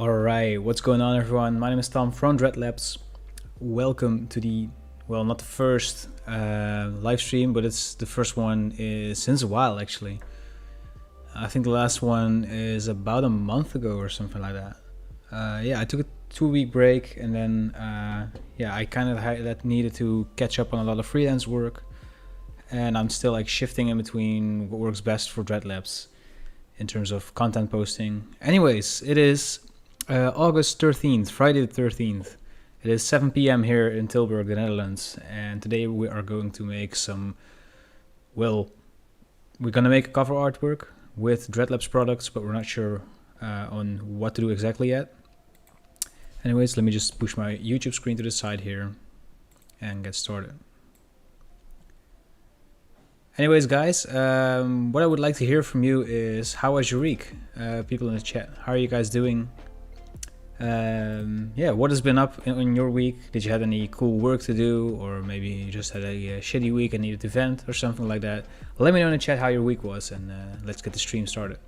Alright, what's going on everyone? My name is Tom from Dreadlabs. Welcome to the, well, not the first live stream, but it's the first one since a while actually. I think the last one is about a month ago or something like that. Yeah, I took a 2-week break and then yeah, I kind of needed to catch up on a lot of freelance work. And I'm still like shifting in between what works best for Dreadlabs in terms of content posting. Anyways, it is August 13th, Friday the 13th. It is 7 p.m. here in Tilburg, the Netherlands. And today we are going to make some, well, we're going to make a cover artwork with Dreadlabs products, but we're not sure on what to do exactly yet. Anyways, let me just push my YouTube screen to the side here and get started. Anyways, guys, what I would like to hear from you is, how was your week? People in the chat, how are you guys doing? Yeah, what has been up in your week? Did you have any cool work to do, or maybe you just had a shitty week and needed to vent or something like that? Let me know in the chat how your week was, and let's get the stream started.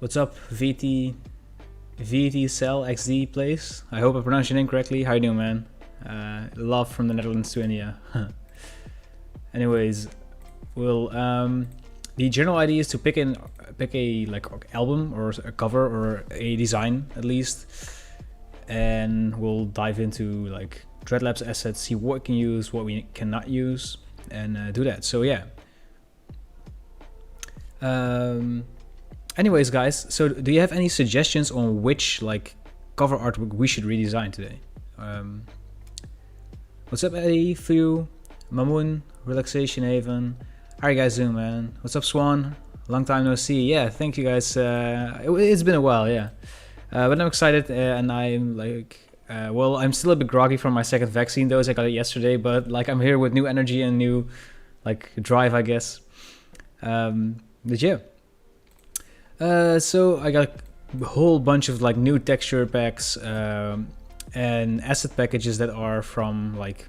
What's up, VT Cell XD Place? I hope I pronounced your name correctly. How you doing, man? Love from the Netherlands to India. Anyways, well, the general idea is to pick a like album or a cover or a design at least, and we'll dive into like Dreadlabs assets, see what we can use, what we cannot use, and do that. So yeah. Anyways, guys, so do you have any suggestions on which like cover artwork we should redesign today? What's up, Eddie, Fu, Mamoon, Relaxation Haven? How are you guys doing, man? What's up, Swan? Long time no see. Yeah, thank you guys. It's been a while, yeah. But I'm excited, and I'm like, well, I'm still a bit groggy from my second vaccine dose. I got it yesterday, but like I'm here with new energy and new like drive, I guess. But yeah. So I got a whole bunch of like new texture packs and asset packages that are from like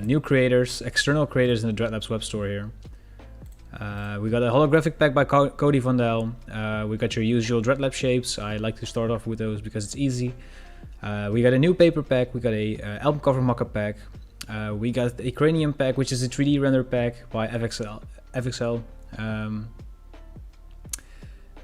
new creators, external creators in the Dreadlabs web store here. We got a holographic pack by Cody Vandel. We got your usual Dreadlab shapes. I like to start off with those because it's easy. We got a new paper pack. We got a album cover mockup pack. We got a cranium pack, which is a 3D render pack by FXL.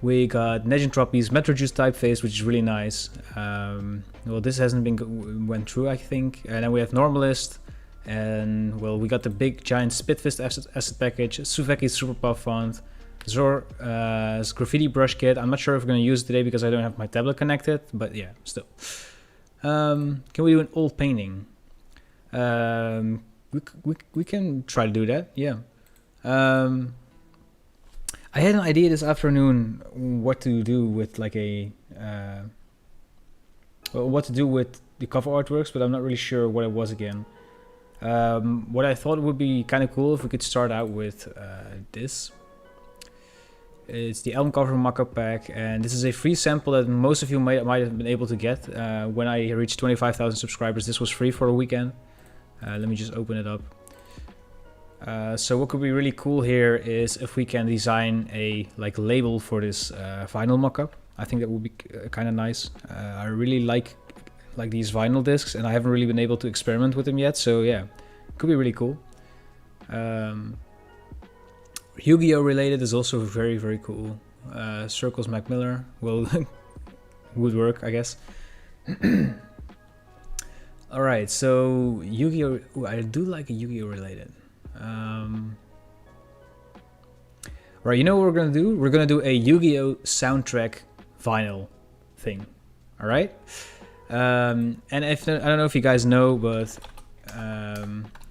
We got Negentropy's Metrojuice typeface, which is really nice. Well, this hasn't been went through, I think. And then we have Normalist. And well, we got the big giant Spitfist asset package, Suveki's Super Puff font, Zor's graffiti brush kit. I'm not sure if we're going to use it today because I don't have my tablet connected, but yeah, still. Can we do an old painting? We can try to do that, yeah. I had an idea this afternoon what to do with like a what to do with the cover artworks, but I'm not really sure what it was again. What I thought would be kind of cool if we could start out with this. It's the album cover mockup pack, and this is a free sample that most of you might have been able to get. When I reached 25,000 subscribers, this was free for a weekend. Let me just open it up. So what could be really cool here is if we can design a like label for this vinyl mockup. I think that would be kind of nice. I really like these vinyl discs, and I haven't really been able to experiment with them yet, so yeah, could be really cool. Yu-Gi-Oh related is also very, very cool. Circles Mac Miller will would work, I guess. All right, so Yu-Gi-Oh, I do like a Yu-Gi-Oh related. Right, you know what we're gonna do? We're gonna do a Yu-Gi-Oh soundtrack vinyl thing. All right. And if I don't know if you guys know, but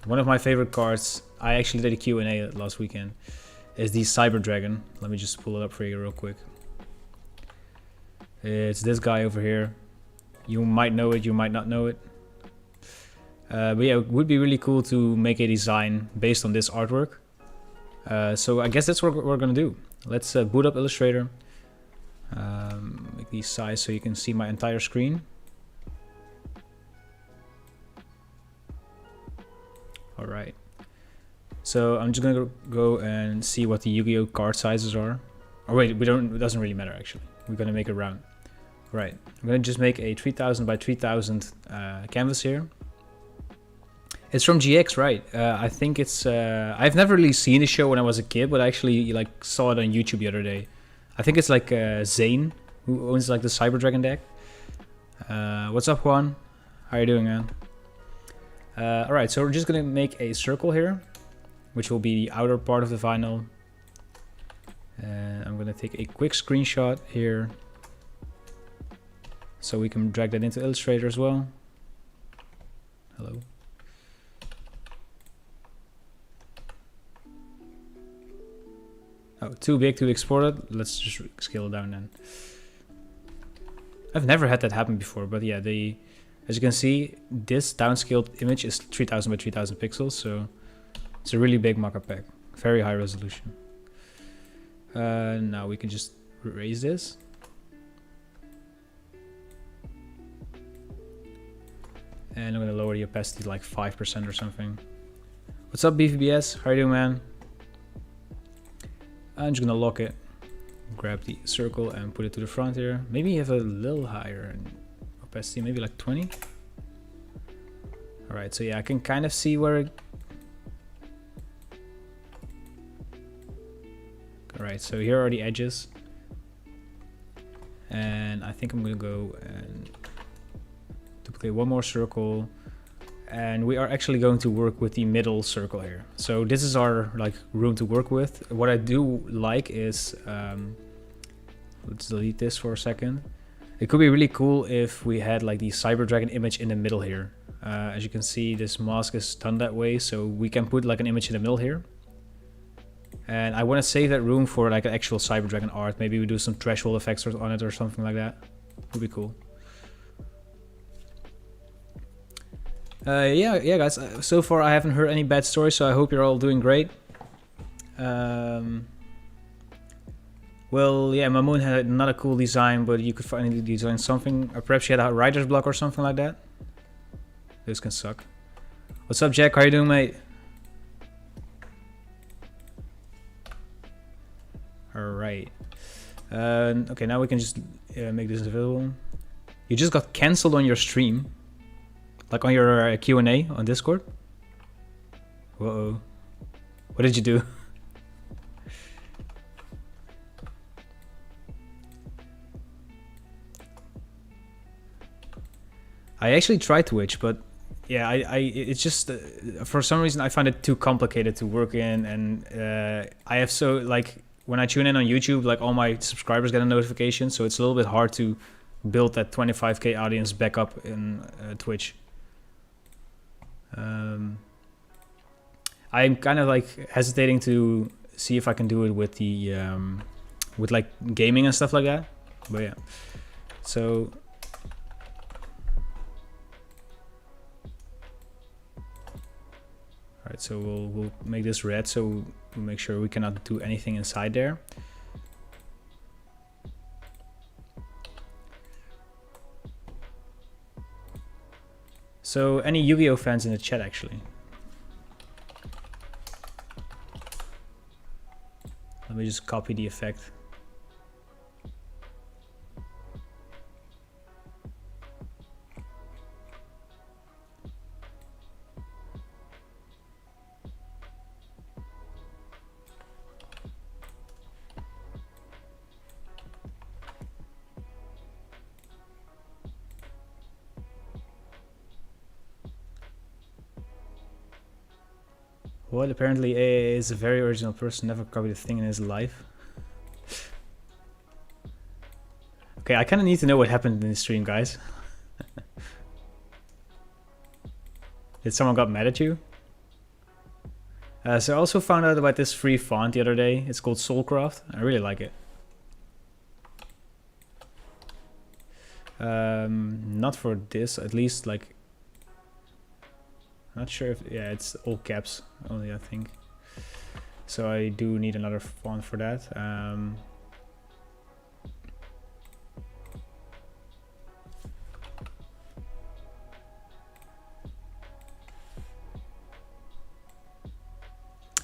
one of my favorite cards, I actually did a Q&A last weekend, is the Cyber Dragon. Let me just pull it up for you real quick. It's this guy over here. You might know it, you might not know it. But yeah, it would be really cool to make a design based on this artwork. So I guess that's what we're gonna do. Let's boot up Illustrator. Make these size so you can see my entire screen. All right. So I'm just gonna go and see what the Yu-Gi-Oh card sizes are. Oh wait, it doesn't really matter actually. we're gonna make it round. Right, I'm gonna just make a 3000 by 3000 canvas here. It's from GX, right? I think it's. I've never really seen the show when I was a kid, but I actually like saw it on YouTube the other day. I think it's like Zane, who owns like the Cyber Dragon deck. What's up, Juan? How you doing, man? All right, so we're just gonna make a circle here, which will be the outer part of the vinyl. And I'm gonna take a quick screenshot here, so we can drag that into Illustrator as well. Hello. Oh, too big to export it. Let's just scale it down then. I've never had that happen before, but yeah, as you can see, this downscaled image is 3000 by 3000 pixels, so it's a really big markup pack, very high resolution. Now we can just erase this. And I'm gonna lower the opacity to like 5% or something. What's up, BVBS? How are you doing, man? I'm just gonna lock it, grab the circle and put it to the front here. Maybe have a little higher in opacity, maybe like 20. All right, so yeah, I can kind of see where it... All right, so here are the edges. And I think I'm gonna go and duplicate one more circle. And we are actually going to work with the middle circle here. So this is our like room to work with. What I do like is, let's delete this for a second. It could be really cool if we had like the Cyber Dragon image in the middle here. As you can see, this mask is done that way, so we can put like an image in the middle here. And I want to save that room for like an actual Cyber Dragon art. Maybe we do some threshold effects on it or something like that. Would be cool. Yeah, guys. So far, I haven't heard any bad stories, so I hope you're all doing great. Well, yeah, Mamoon had not a cool design, but you could finally design something. Or perhaps she had a writer's block or something like that. This can suck. What's up, Jack? How you doing, mate? All right. Okay, now we can just make this available. You just got cancelled on your stream. Like on your Q&A on Discord? Whoa. What did you do? I actually tried Twitch, but yeah, it's just for some reason I find it too complicated to work in, and I have so like when I tune in on YouTube, like all my subscribers get a notification, so it's a little bit hard to build that 25k audience back up in Twitch. I'm kind of like hesitating to see if I can do it with the with like gaming and stuff like that, but yeah. So all right, so we'll make this red, so we'll make sure we cannot do anything inside there. So any Yu-Gi-Oh fans in the chat, actually? Let me just copy the effect. What? Apparently AA is a very original person, never copied a thing in his life. Okay, I kind of need to know what happened in the stream, guys. Did someone got mad at you? So I also found out about this free font the other day. It's called Soulcraft. I really like it. Not for this, at least like... Not sure if, yeah, it's all caps only, I think. So I do need another font for that.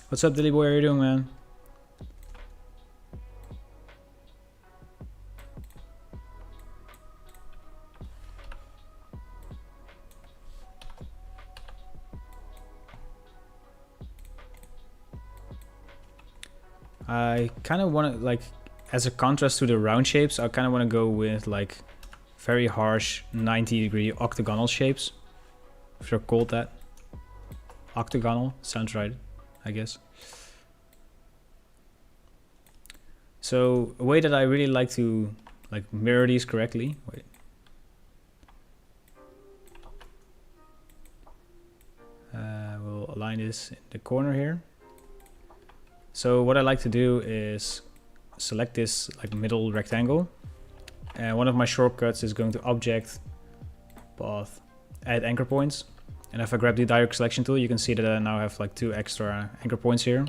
What's up, Dilly Boy? How are you doing, man? I kind of want to, like, as a contrast to the round shapes, I kind of want to go with like very harsh 90-degree octagonal shapes, if they're called that. Octagonal sounds right, I guess. So a way that I really like to like mirror these correctly. Wait. We'll align this in the corner here. So what I like to do is select this like middle rectangle, and one of my shortcuts is going to object, path, add anchor points. And if I grab the direct selection tool, you can see that I now have like 2 extra anchor points here.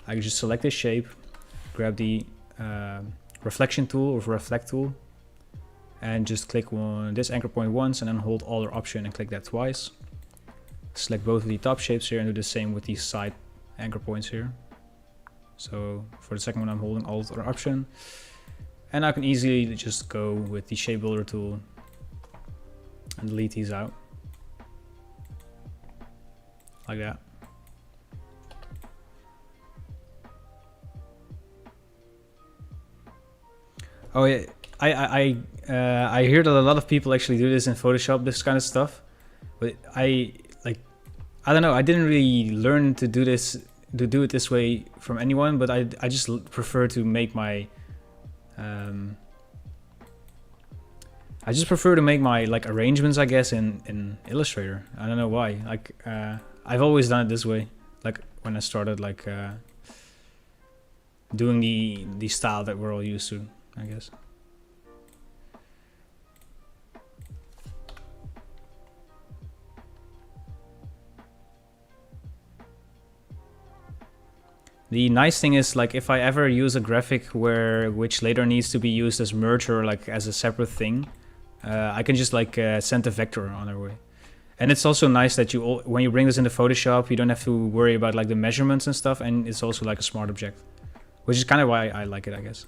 I can just select this shape, grab the reflection tool or reflect tool, and just click on this anchor point once and then hold Alt or Option and click that twice. Select both of the top shapes here and do the same with these side anchor points here. So for the second one, I'm holding Alt or Option, and I can easily just go with the shape builder tool and delete these out like that. Oh yeah, I hear that a lot of people actually do this in Photoshop, this kind of stuff, but I don't know. I didn't really learn to do this, to do it this way from anyone, but I just prefer to make my I just prefer to make my like arrangements, I guess, in Illustrator. I don't know why. Like I've always done it this way. Like when I started like doing the style that we're all used to, I guess. The nice thing is, like, if I ever use a graphic which later needs to be used as merge or like as a separate thing, I can just like send a vector on our way. And it's also nice that when you bring this into Photoshop, you don't have to worry about like the measurements and stuff, and it's also like a smart object, which is kind of why I like it, I guess.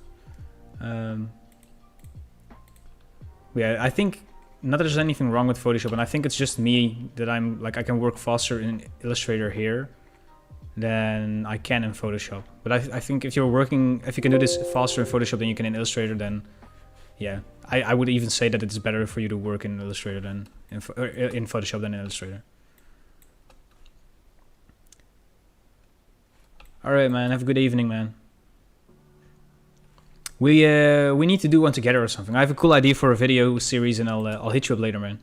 Yeah, I think not that there's anything wrong with Photoshop, and I think it's just me that I'm like I can work faster in Illustrator here than I can in Photoshop. But I think if you can do this faster in Photoshop than you can in Illustrator, then yeah, I would even say that it's better for you to work in Illustrator than in Photoshop than in Illustrator. All right, man. Have a good evening, man. We need to do one together or something. I have a cool idea for a video series, and I'll hit you up later, man.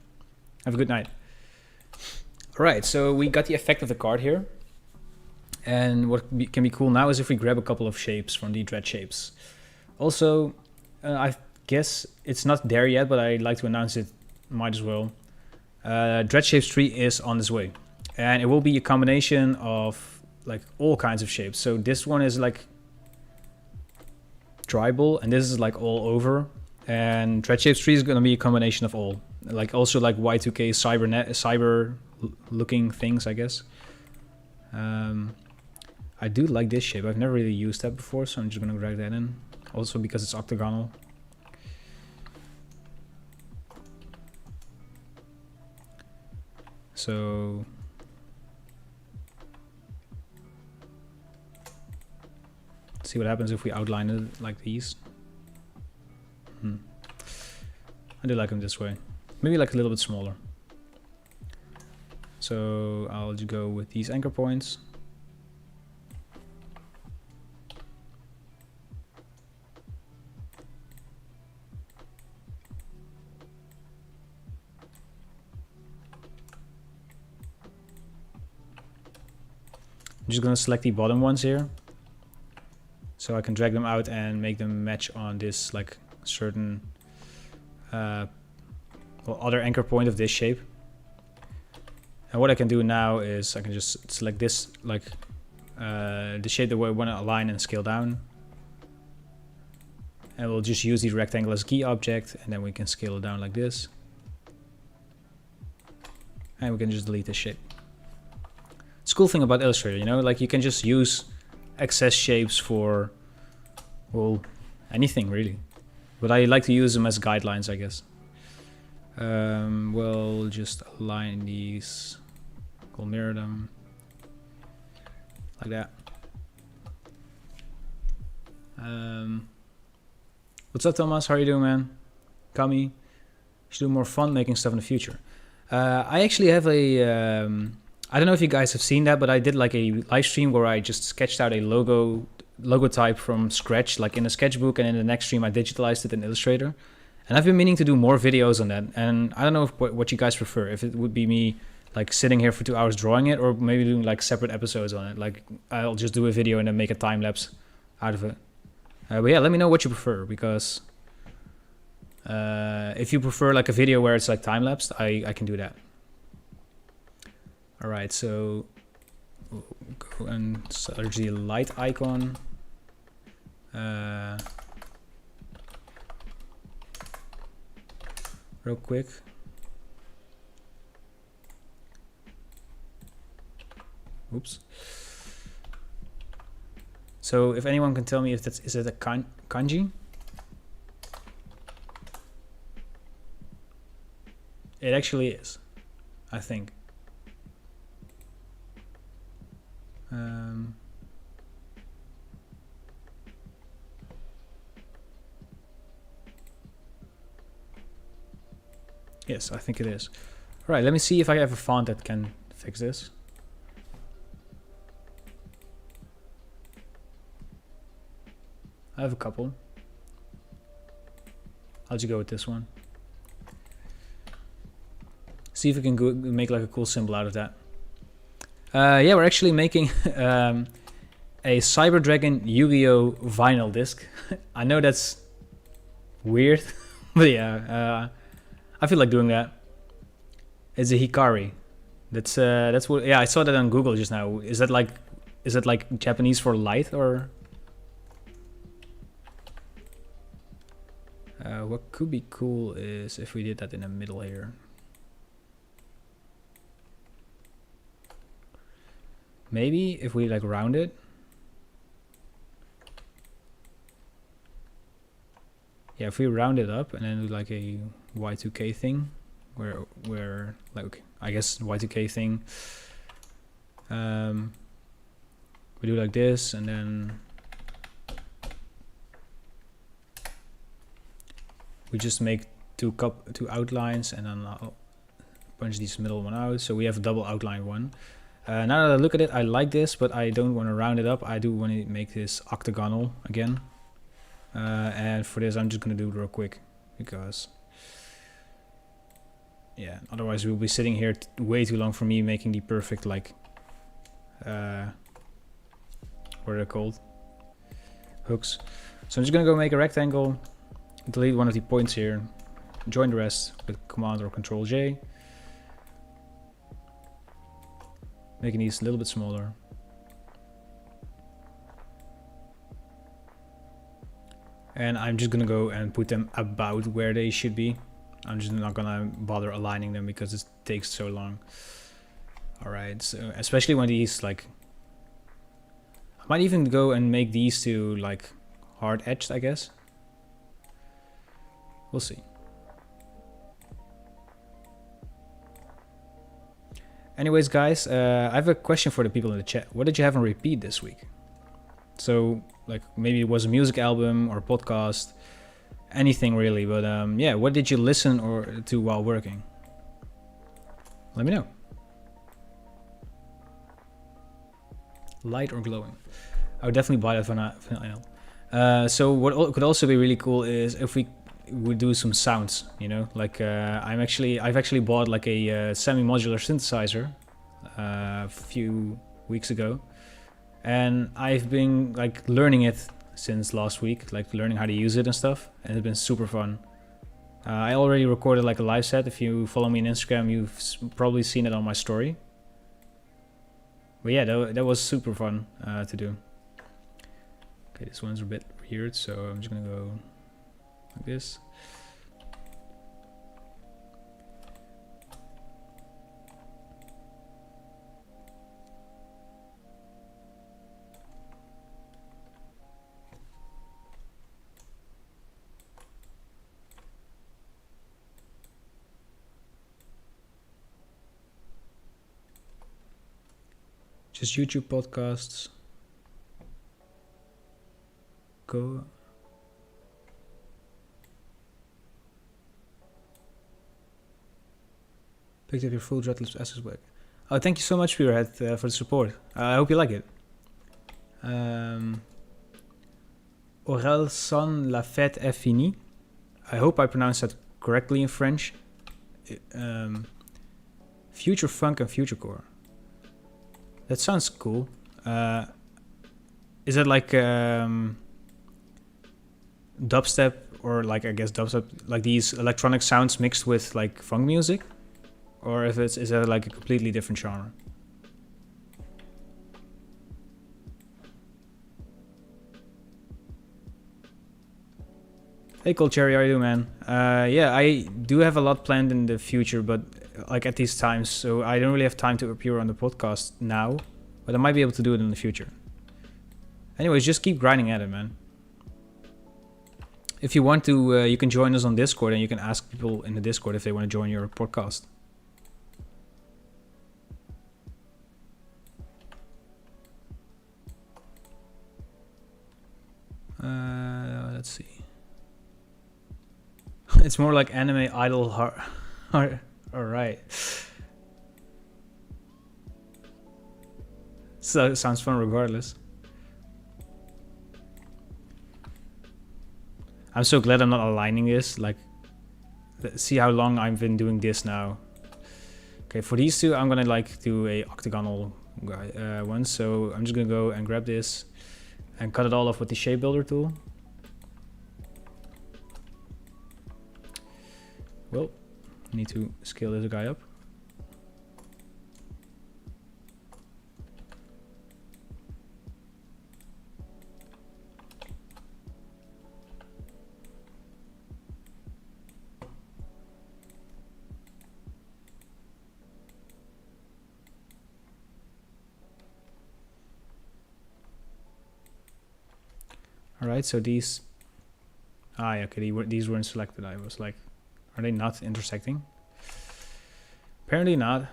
Have a good night. All right, so we got the effect of the card here. And what can be cool now is if we grab a couple of shapes from the Dread shapes. Also, I guess it's not there yet, but I'd like to announce it, might as well. Dread Shapes 3 is on this way. And it will be a combination of like all kinds of shapes. So this one is like tribal, and this is like all over. And Dread Shapes 3 is going to be a combination of all. Like also like Y2K cyber looking things, I guess. I do like this shape. I've never really used that before, so I'm just gonna drag that in. Also because it's octagonal. So let's see what happens if we outline it like these. I do like them this way. Maybe like a little bit smaller. So I'll just go with these anchor points. I'm just going to select the bottom ones here, so I can drag them out and make them match on this like certain other anchor point of this shape. And what I can do now is I can just select this like the shape that we want to align and scale down, and we'll just use the rectangle as a key object, and then we can scale it down like this, and we can just delete this shape. It's a cool thing about Illustrator, you know, like you can just use excess shapes for, well, anything really. But I like to use them as guidelines, I guess. We'll just align these, we'll mirror them like that. What's up, Thomas? How are you doing, man? Kami, should do more fun making stuff in the future. I actually have a. I don't know if you guys have seen that, but I did like a live stream where I just sketched out a logo type from scratch, like in a sketchbook, and in the next stream I digitalized it in Illustrator. And I've been meaning to do more videos on that. And I don't know what you guys prefer. If it would be me like sitting here for 2 hours drawing it, or maybe doing like separate episodes on it. Like I'll just do a video and then make a time lapse out of it. But yeah, let me know what you prefer, because if you prefer like a video where it's like time lapsed, I can do that. All right, so we'll go and search the light icon. Real quick. Oops. So if anyone can tell me if is it a kanji? It actually is, I think. Yes, I think it is. All right, let me see if I have a font that can fix this. I have a couple. I'll just go with this one. See if we can make like a cool symbol out of that. Yeah, we're actually making a Cyber Dragon Yu-Gi-Oh! Vinyl disc. I know that's weird, but yeah, I feel like doing that. It's a Hikari. That's what. Yeah, I saw that on Google just now. Is that like Japanese for light, or? What could be cool is if we did that in the middle here. Maybe if we like round it. Yeah, if we round it up and then do like a Y2K thing, where like I guess Y2K thing. We do like this, and then we just make two outlines, and then I'll punch this middle one out. So we have a double outline one. Now that I look at it, I like this, but I don't want to round it up. I do want to make this octagonal again. And for this, I'm just going to do it real quick, because yeah, otherwise we'll be sitting here way too long for me making the perfect, like, what are they called? Hooks. So I'm just going to go make a rectangle, delete one of the points here, join the rest with Command or Control J. Making these a little bit smaller. And I'm just gonna go and put them about where they should be. I'm just not gonna bother aligning them because it takes so long. Alright, so especially when these, like, I might even go and make these two like hard edged, I guess. We'll see. Anyways, guys, I have a question for the people in the chat. What did you have on repeat this week? So, like, maybe it was a music album or a podcast, anything really. But yeah, what did you listen to while working? Let me know. Light or glowing? I would definitely buy that vinyl. So what could also be really cool is if we would do some sounds, you know, like I've actually bought like a semi-modular synthesizer a few weeks ago, and I've been like learning it since last week, like learning how to use it and stuff, and it's been super fun. I already recorded like a live set. If you follow me on Instagram, you've probably seen it on my story. But yeah, that was super fun to do. Okay, this one's a bit weird, so I'm just gonna go like this. Just YouTube podcasts. go. Picked up your full Dreadlabs assets back. Oh, thank you so much, Spearhead, for the support. I hope you like it. Orelsan la fête est finie. I hope I pronounced that correctly in French. Future funk and futurecore. That sounds cool. Is it like dubstep, or like, I guess dubstep, like these electronic sounds mixed with like funk music? Or if is it like a completely different genre? Hey Cold Cherry, how are you doing, man? Yeah, I do have a lot planned in the future, but like at these times, so I don't really have time to appear on the podcast now, but I might be able to do it in the future. Anyways, just keep grinding at it, man. If you want to, you can join us on Discord, and you can ask people in the Discord if they want to join your podcast. Let's see. It's more like anime idol alright. So it sounds fun regardless. I'm so glad I'm not aligning this. Like, see how long I've been doing this now. Okay, for these two, I'm gonna like do a octagonal one. So I'm just gonna go and grab this and cut it all off with the shape builder tool. Well, I need to scale this guy up. All right, so these, yeah, okay, these weren't selected. I was like, are they not intersecting? Apparently not.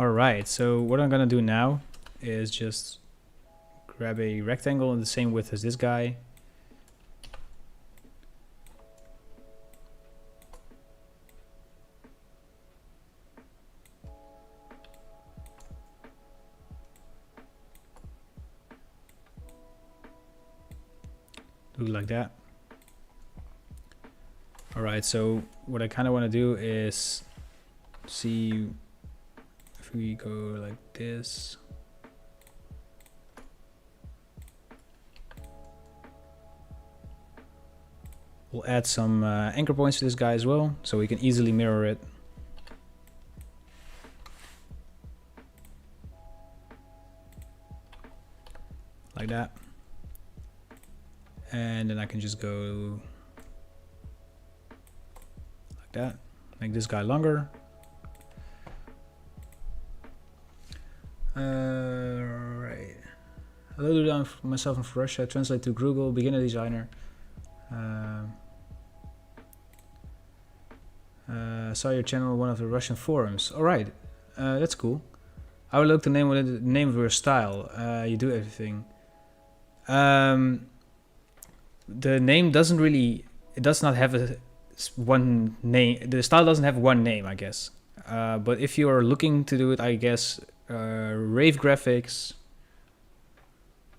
Alright, so what I'm gonna do now is just grab a rectangle in the same width as this guy. Do it like that. Alright, so what I kind of want to do is see if we go like this. We'll add some anchor points to this guy as well, so we can easily mirror it. Like that. And then I can just go like that. Make this guy longer. Right. Hello, Ludan, myself from Russia. Translate to Google, beginner designer. Saw your channel on one of the Russian forums. Alright, that's cool. I would like to name the name of your style. You do everything. The name doesn't really, it does not have a one name. The style doesn't have one name, I guess. But if you are looking to do it, I guess rave graphics.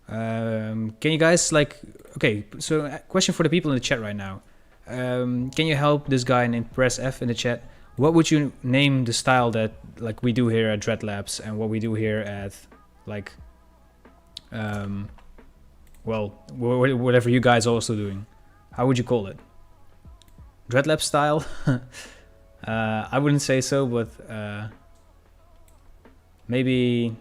Can you guys like, okay, so question for the people in the chat right now. Can you help this guy and press F in the chat? What would you name the style that like we do here at Dreadlabs and what we do here at like well, whatever you guys are also doing? How would you call it? Dreadlabs style? I wouldn't say so, but maybe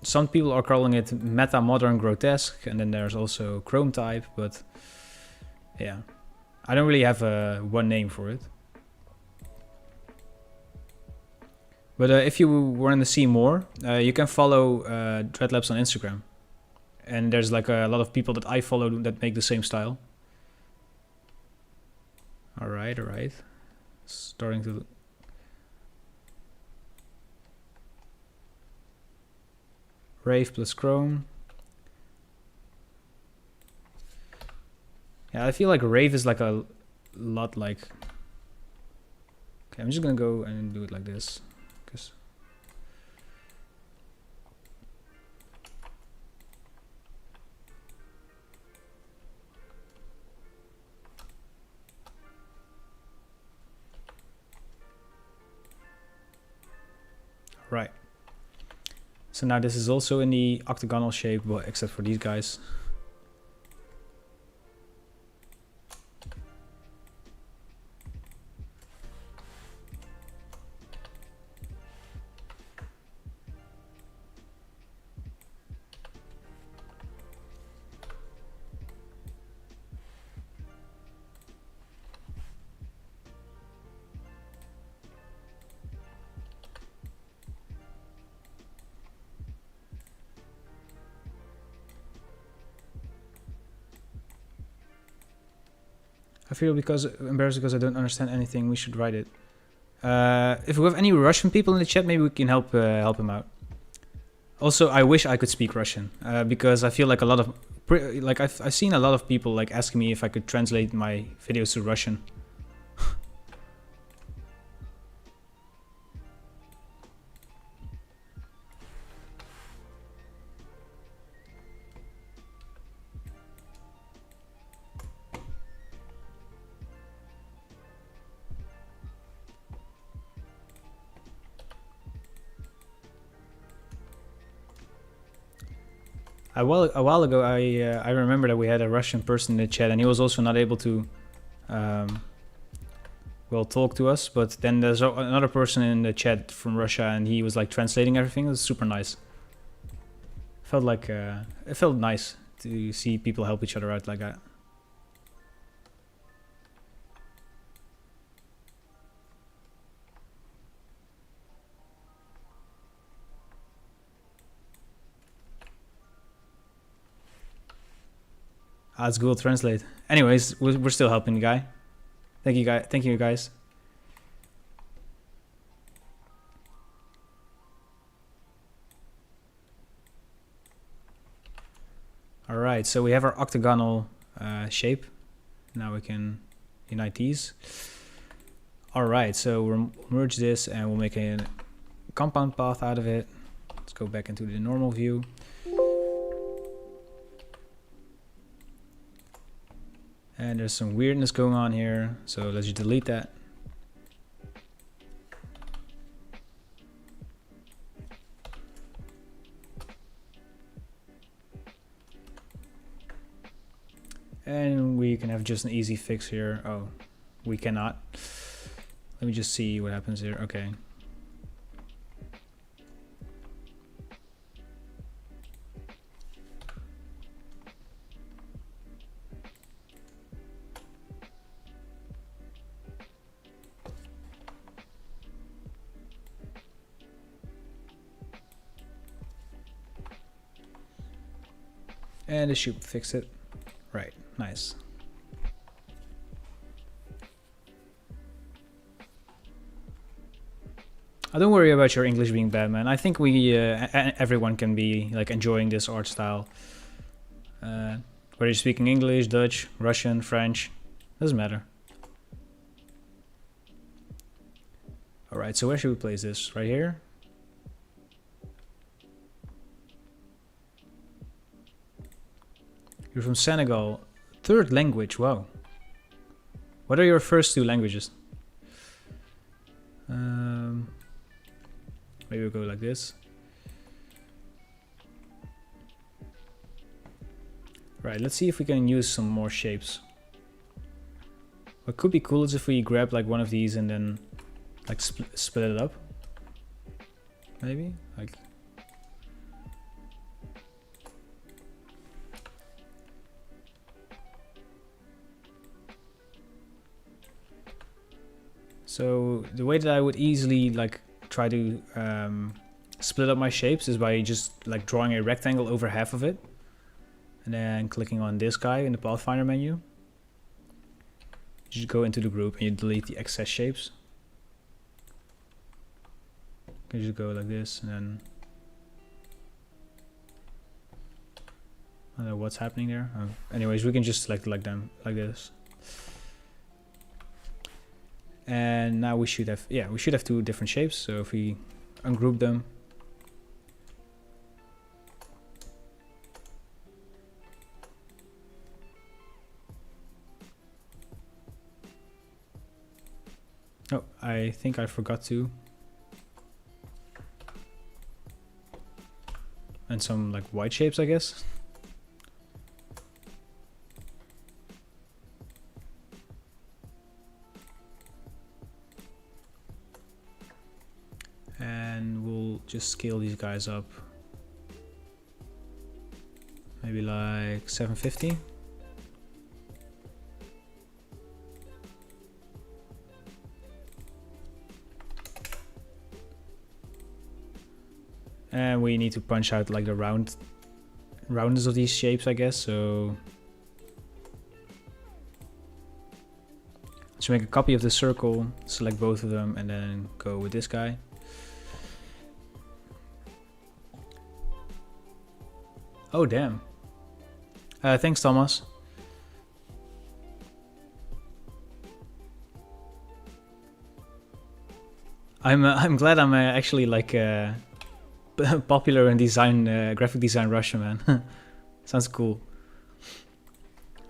some people are calling it meta modern grotesque, and then there's also chrome type, but yeah, I don't really have one name for it. But if you want to see more, you can follow Dreadlabs on Instagram, and there's like a lot of people that I follow that make the same style. All right, starting to. Rave plus Chrome. Yeah, I feel like Rave is like a lot like... Okay, I'm just gonna go and do it like this. Right. So now this is also in the octagonal shape, but except for these guys. I feel embarrassed because I don't understand anything. We should write it. If we have any Russian people in the chat, maybe we can help him out. Also, I wish I could speak Russian because I feel like a lot of I've seen a lot of people like asking me if I could translate my videos to Russian. A while ago, I remember that we had a Russian person in the chat, and he was also not able to, well, talk to us. But then there's another person in the chat from Russia, and he was like translating everything. It was super nice. Felt like it felt nice to see people help each other out like that. It's Google Translate. Anyways, we're still helping the guy. Thank you guys. All right, so we have our octagonal shape. Now we can unite these. All right, so we'll merge this and we'll make a compound path out of it. Let's go back into the normal view. And there's some weirdness going on here, so let's just delete that. And we can have just an easy fix here. Oh, we cannot. Let me just see what happens here. Okay. And this should fix it. Right, nice. Don't worry about your English being bad, man. I think we everyone can be like enjoying this art style. Whether you're speaking English, Dutch, Russian, French, doesn't matter. All right, so where should we place this? Right here? You're from Senegal. Third language, wow. What are your first two languages? Maybe we'll go like this. Right, let's see if we can use some more shapes. What could be cool is if we grab like one of these and then like split it up. Maybe? Like So the way that I would easily like try to split up my shapes is by just like drawing a rectangle over half of it and then clicking on this guy in the Pathfinder menu. You just go into the group and you delete the excess shapes. You just go like this and then I don't know what's happening there. Anyways, we can just select like them like this. And now we should have, yeah, we should have two different shapes. So if we ungroup them, oh, I think I forgot to. And some like white shapes, I guess. And we'll just scale these guys up. Maybe like 750. And we need to punch out like the roundness of these shapes, I guess. So let's make a copy of the circle, select both of them, and then go with this guy. Oh damn! Thanks, Thomas. I'm glad I'm actually like popular in design, graphic design Russia, man. Sounds cool.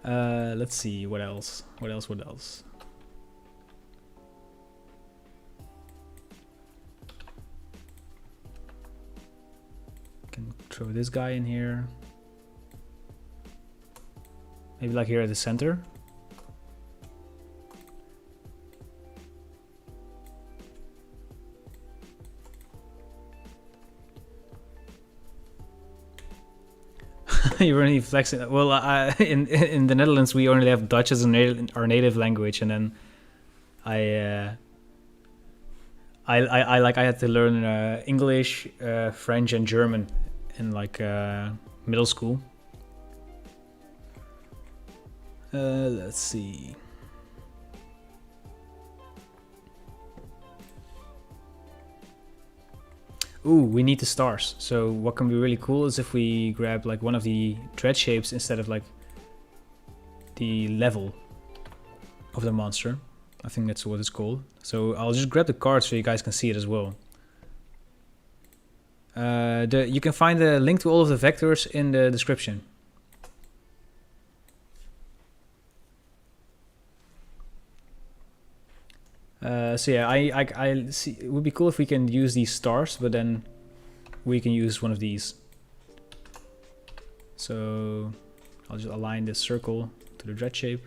Let's see what else. What else? Can throw this guy in here. Maybe like here at the center. You're really flexing. Well, in the Netherlands we only have Dutch as our native language, and then I had to learn English, French, and German in like middle school. Let's see. Ooh, we need the stars. So what can be really cool is if we grab like one of the dread shapes instead of like the level of the monster. I think that's what it's called. So I'll just grab the card so you guys can see it as well. You can find the link to all of the vectors in the description. So yeah, I see it would be cool if we can use these stars, but then we can use one of these. So I'll just align this circle to the dread shape.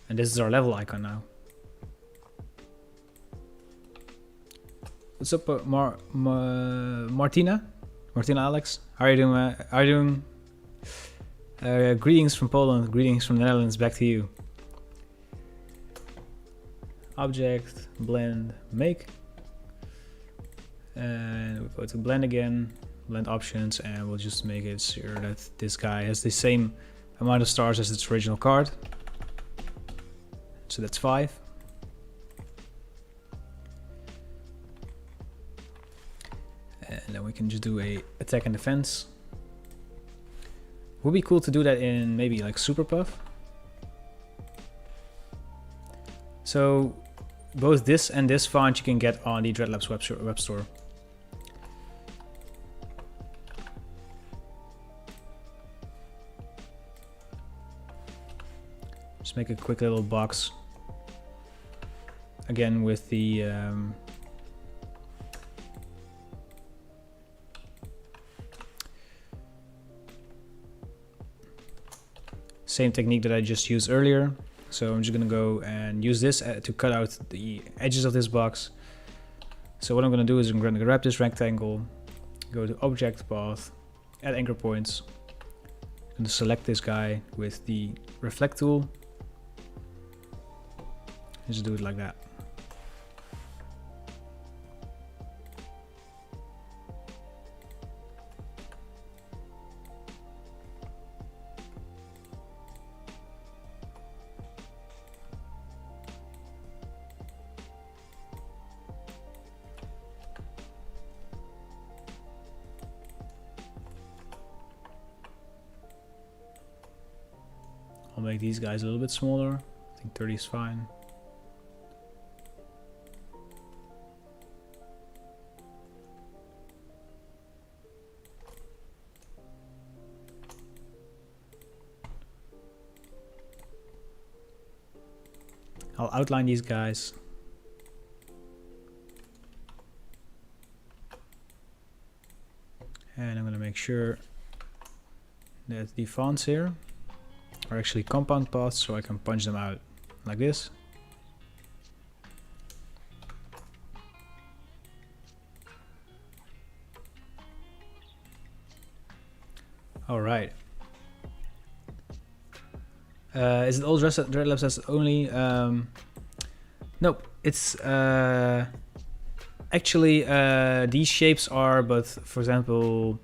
And this is our level icon now. What's up, Martina? Martina Alex? How are you doing? How are you doing? Greetings from Poland, greetings from the Netherlands, back to you. Object, blend, make. And we'll go to blend again, blend options, and we'll just make it sure that this guy has the same amount of stars as its original card. So that's 5. And then we can just do a attack and defense. Would be cool to do that in maybe like Super Puff. So both this and this font you can get on the Dreadlabs web store. Just make a quick little box. Again with the same technique that I just used earlier. So I'm just gonna go and use this to cut out the edges of this box. So what I'm gonna do is I'm gonna grab this rectangle, go to object path, add anchor points, going to select this guy with the reflect tool. Just do it like that. I'll make these guys a little bit smaller. I think 30 is fine. I'll outline these guys. And I'm going to make sure that the fonts here are actually compound paths, so I can punch them out like this. All right. Is it all Dreadlabs as only? Nope. It's actually these shapes are, but for example,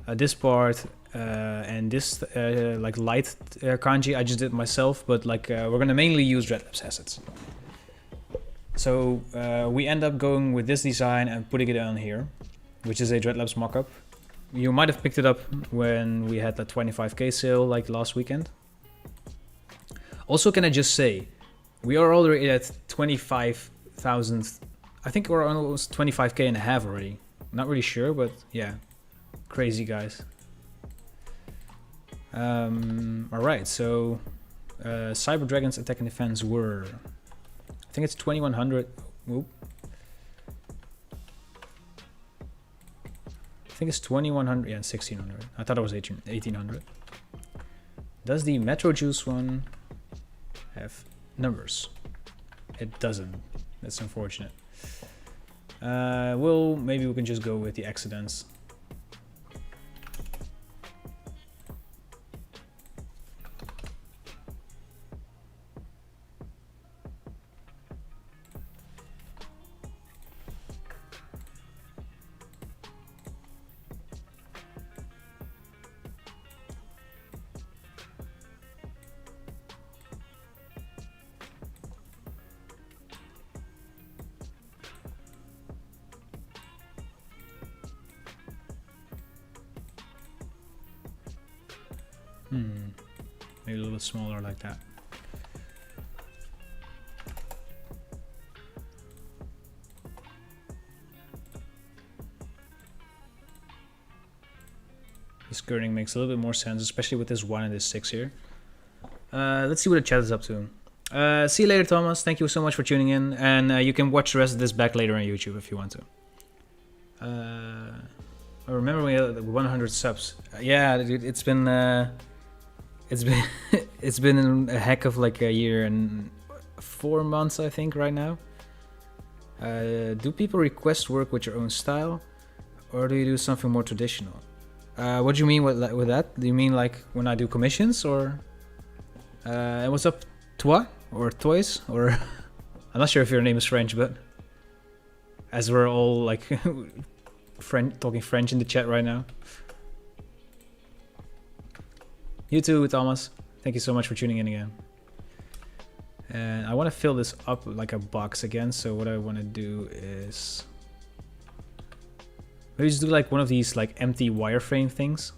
this part and this like light kanji I just did myself, but like we're gonna mainly use Dreadlabs assets. So we end up going with this design and putting it on here, which is a Dreadlabs mockup. You might have picked it up when we had the 25k sale like last weekend. Also, can I just say, we are already at 25,000. I think we're almost 25k and a half already. Not really sure, but yeah, crazy guys. All right, so Cyber Dragon's attack and defense were, I think it's 2100. Whoop. I think it's 2100. Yeah, 1600. I thought it was 1800. Does the Metro Juice one have numbers? It doesn't. That's unfortunate. Well, maybe we can just go with the accidents. Maybe a little bit smaller like that. The skirting makes a little bit more sense, especially with this 1 and this 6 here. Let's see what the chat is up to. See you later, Thomas. Thank you so much for tuning in, and you can watch the rest of this back later on YouTube if you want to. I remember we had 100 subs. Yeah, dude, it's been it's been a heck of like a year and 4 months, I think, right now. Do people request work with your own style, or do you do something more traditional? What do you mean with that? Do you mean like when I do commissions, or and what's up, toi or toys, or I'm not sure if your name is French, but as we're all like talking French in the chat right now. You too, Thomas. Thank you so much for tuning in again. And I want to fill this up like a box again. So what I want to do is maybe just do like one of these like empty wireframe things.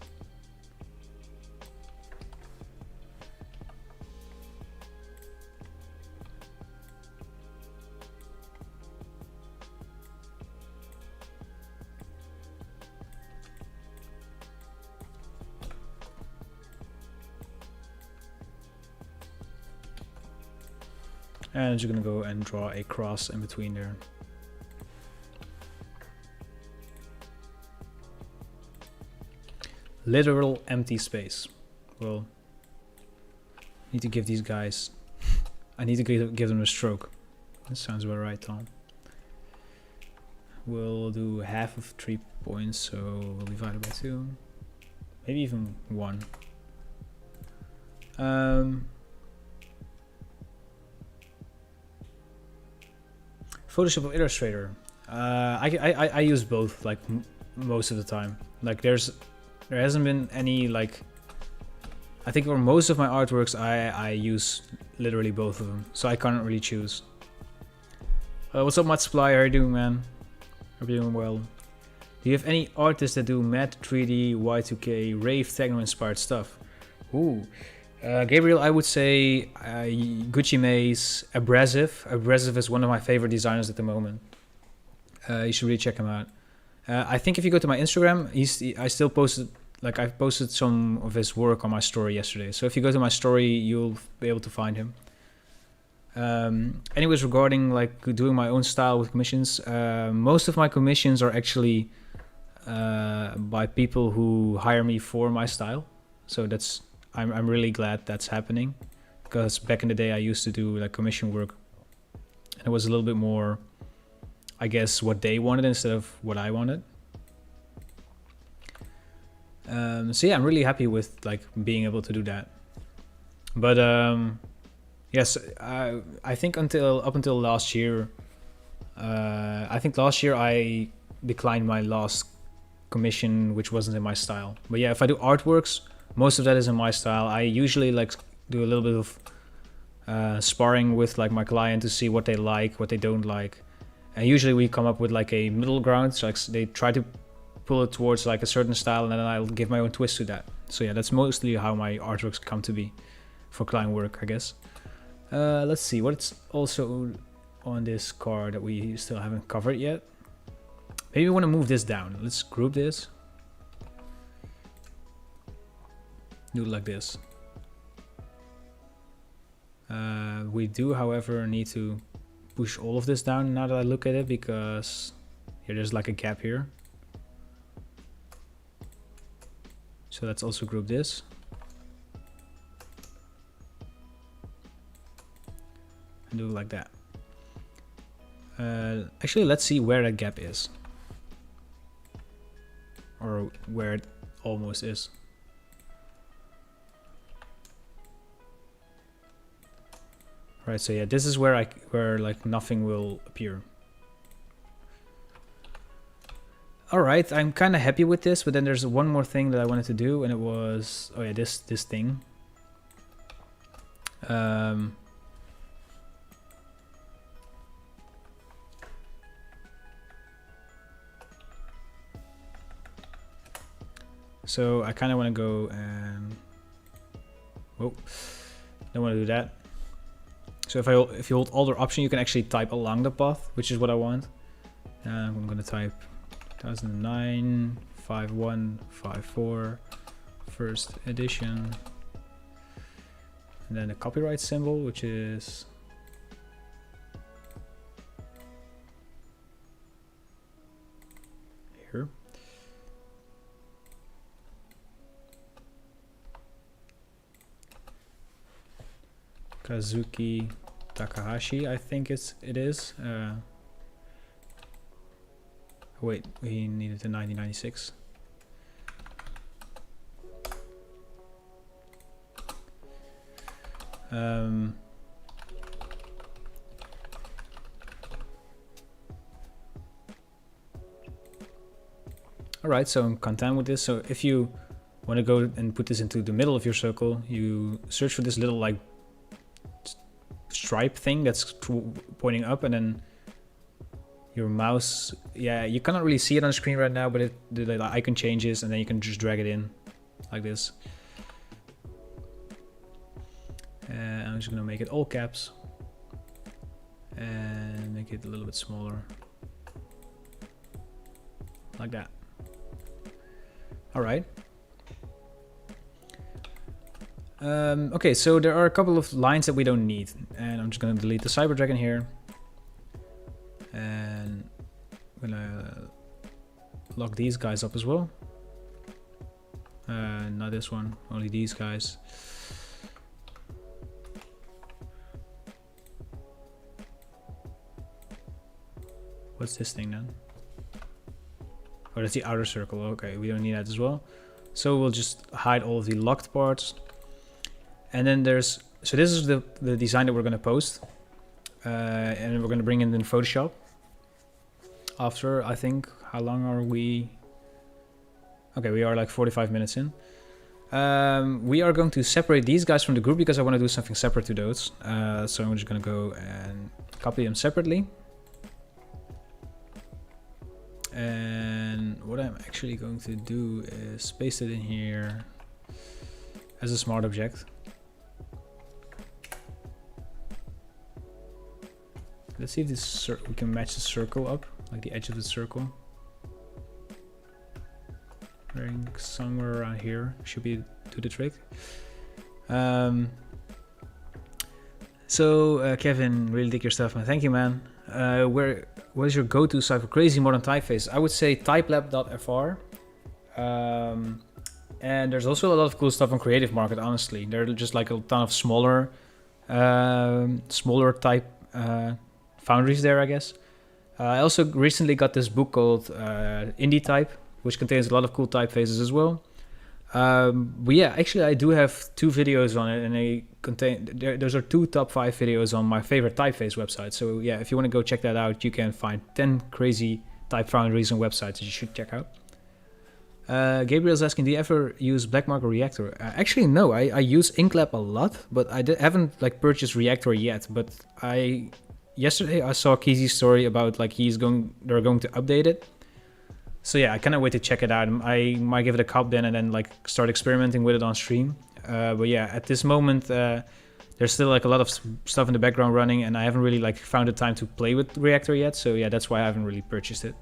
And I'm just gonna go and draw a cross in between there. Literal empty space. Well, I need to give these guys, I need to give them a stroke. That sounds about right, Tom. We'll do half of 3 points, so we'll divide it by 2. Maybe even 1. Photoshop or Illustrator. I use both like most of the time. Like there hasn't been any like. I think for most of my artworks I use literally both of them, so I can't really choose. What's up, Matt Supply? How are you doing, man? Hope you're doing well. Do you have any artists that do matte 3D, Y2K, rave, techno-inspired stuff? Ooh. Gabriel, I would say Gucci Maze, Abrasive. Abrasive is one of my favorite designers at the moment. You should really check him out. I think if you go to my Instagram, I still posted, like I posted some of his work on my story yesterday. So if you go to my story, you'll be able to find him. Anyways, regarding like doing my own style with commissions, most of my commissions are actually by people who hire me for my style. So I'm really glad that's happening, because back in the day I used to do like commission work and it was a little bit more, I guess, what they wanted instead of what I wanted. So yeah, I'm really happy with like being able to do that. But yes, I think up until last year, I think last year I declined my last commission, which wasn't in my style. But yeah, if I do artworks, most of that is in my style. I usually like do a little bit of sparring with like my client to see what they like, what they don't like, and usually we come up with like a middle ground. So like they try to pull it towards like a certain style, and then I'll give my own twist to that. So yeah, that's mostly how my artworks come to be for client work, I guess. Let's see what's also on this card that we still haven't covered yet. Maybe we want to move this down. Let's group this. Do it like this. We do, however, need to push all of this down now that I look at it, because here there's like a gap here. So let's also group this. And do it like that. Actually, let's see where that gap is. Or where it almost is. Right, so yeah, this is where like nothing will appear. Alright, I'm kind of happy with this, but then there's one more thing that I wanted to do, and it was, oh yeah, this thing. So I kind of want to go and, oh, don't want to do that. So if you hold Alt or Option, you can actually type along the path, which is what I want. I'm going to type 2009 5154 first edition, and then the copyright symbol, which is here. Kazuki Takahashi, I think it is. Wait, we needed the 1996. Alright, so I'm content with this. So if you want to go and put this into the middle of your circle, you search for this little like stripe thing that's pointing up, and then your mouse, yeah, you cannot really see it on the screen right now, but the icon changes, and then you can just drag it in like this. And I'm just gonna make it all caps and make it a little bit smaller like that. All right. Okay, so there are a couple of lines that we don't need, and I'm just gonna delete the Cyber Dragon here, and I'm gonna lock these guys up as well. Not this one, only these guys. What's this thing then? Oh, that's the outer circle. Okay, we don't need that as well. So we'll just hide all of the locked parts. And then there's, so this is the design that we're going to post. And we're going to bring it in Photoshop. After, I think, how long are we? Okay, we are like 45 minutes in. We are going to separate these guys from the group because I want to do something separate to those. So I'm just going to go and copy them separately. And what I'm actually going to do is paste it in here as a smart object. Let's see if this we can match the circle up, like the edge of the circle. Right, somewhere around here should be do the trick. Kevin, really dig your stuff, man. Thank you, man. What is your go-to site for crazy modern typeface? I would say typelab.fr. And there's also a lot of cool stuff on Creative Market, honestly. There are just like a ton of smaller type foundries there, I guess. I also recently got this book called Indie Type, which contains a lot of cool typefaces as well. But yeah, actually I do have 2 videos on it, and they contain, those are 2 top 5 videos on my favorite typeface websites. So yeah, if you want to go check that out, you can find 10 crazy type foundries and websites that you should check out. Gabriel's asking, do you ever use Blackmark or Reactor? Actually, no, I use Inklab a lot, but I haven't like purchased Reactor yet. But yesterday I saw Kizzy's story about like they're going to update it. So yeah, I cannot wait to check it out. I might give it a cop then and then like start experimenting with it on stream. But yeah, at this moment, there's still like a lot of stuff in the background running, and I haven't really like found the time to play with Reactor yet. So yeah, that's why I haven't really purchased it.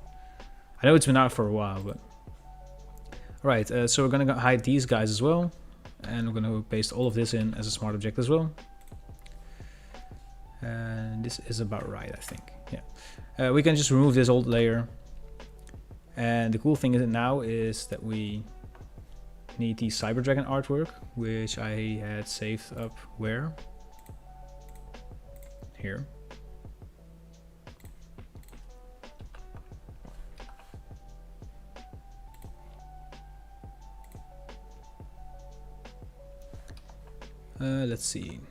I know it's been out for a while, but all right. So we're gonna hide these guys as well, and we're gonna paste all of this in as a smart object as well. And this is about right, I think. Yeah, we can just remove this old layer. And the cool thing now is that we need the Cyber Dragon artwork, which I had saved up where? Here. Let's see.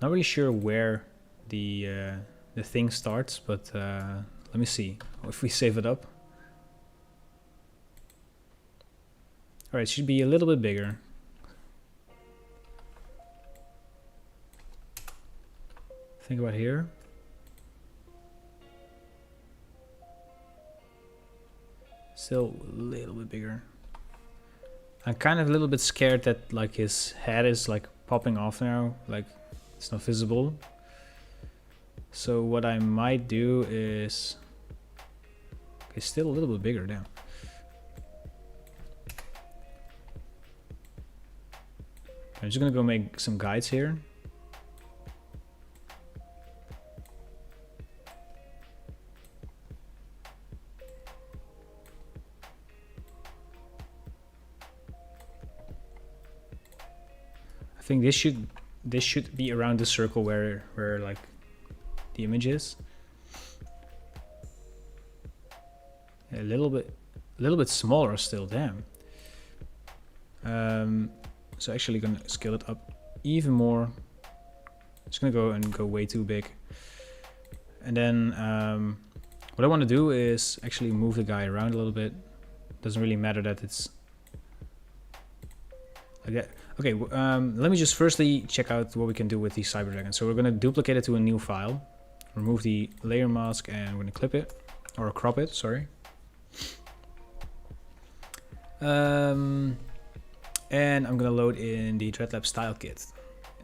Not really sure where the thing starts, but let me see if we save it up. All right, it should be a little bit bigger. Think about here. Still a little bit bigger. I'm kind of a little bit scared that like his head is like popping off now, like it's not visible. So what I might do is, okay, still a little bit bigger now. I'm just gonna go make some guides here. I think this should be around the circle where like the image is. A little bit smaller still, damn. So actually gonna scale it up even more. Just gonna go way too big. And then what I want to do is actually move the guy around a little bit. Doesn't really matter that it's like that. Okay, let me just firstly check out what we can do with the Cyber Dragon. So we're gonna duplicate it to a new file, remove the layer mask, and we're gonna clip it, or crop it, sorry. And I'm gonna load in the Dreadlabs style kit,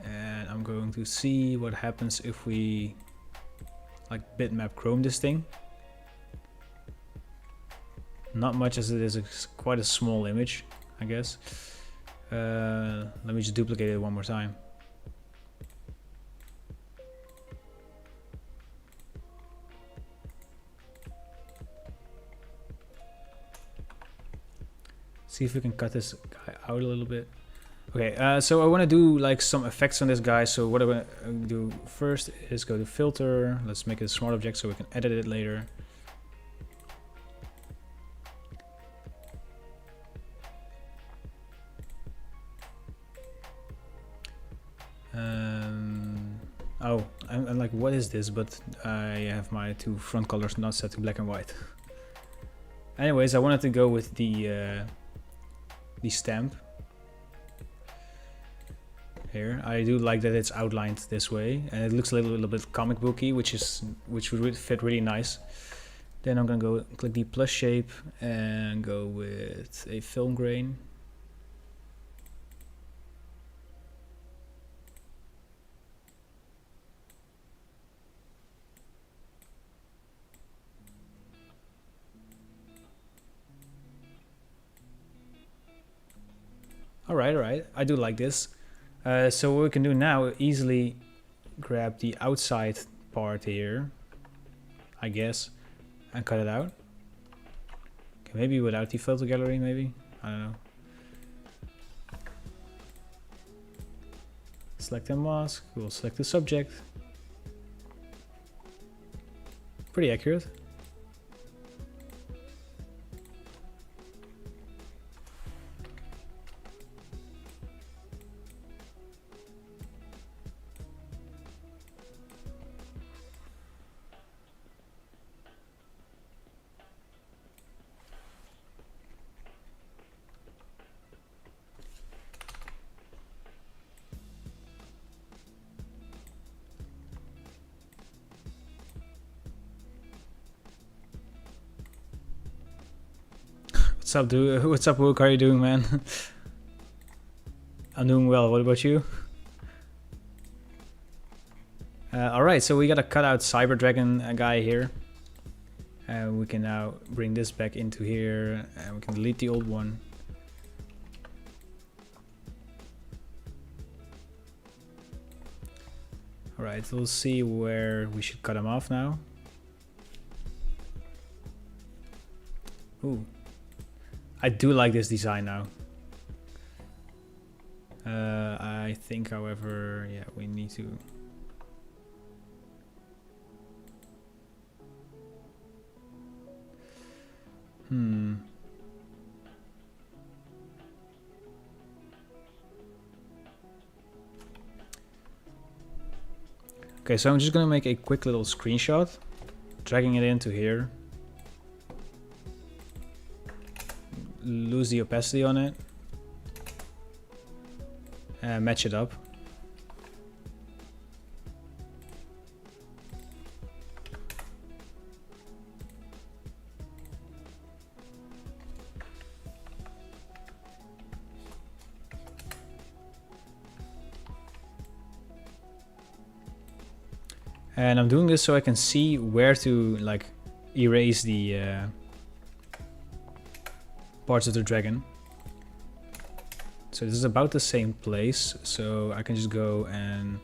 and I'm going to see what happens if we like bitmap chrome this thing. Not much, as it is quite a small image, I guess. Let me just duplicate it one more time. See if we can cut this guy out a little bit. Okay, so I want to do like some effects on this guy. So what I'm going to do first is go to filter. Let's make it a smart object so we can edit it later. Oh, I'm like, what is this? But I have my two front colors not set to black and white. Anyways, I wanted to go with the stamp here. I do like that it's outlined this way, and it looks a little bit comic booky, which would fit really nice. Then I'm gonna go click the plus shape and go with a film grain. All right, I do like this. So what we can do now, easily grab the outside part here, I guess, and cut it out. Okay, maybe without the photo gallery, maybe? I don't know. Select a mask, we'll select the subject. Pretty accurate. What's up, dude? What's up, Wook? How are you doing, man? I'm doing well. What about you? Alright, so we got a cutout Cyber Dragon guy here. And we can now bring this back into here, and we can delete the old one. Alright, we'll see where we should cut him off now. Ooh. I do like this design now. I think, however, yeah, we need to... Okay, so I'm just gonna make a quick little screenshot, dragging it into here. Lose the opacity on it and match it up. And I'm doing this so I can see where to like erase the parts of the dragon. So this is about the same place, so I can just go and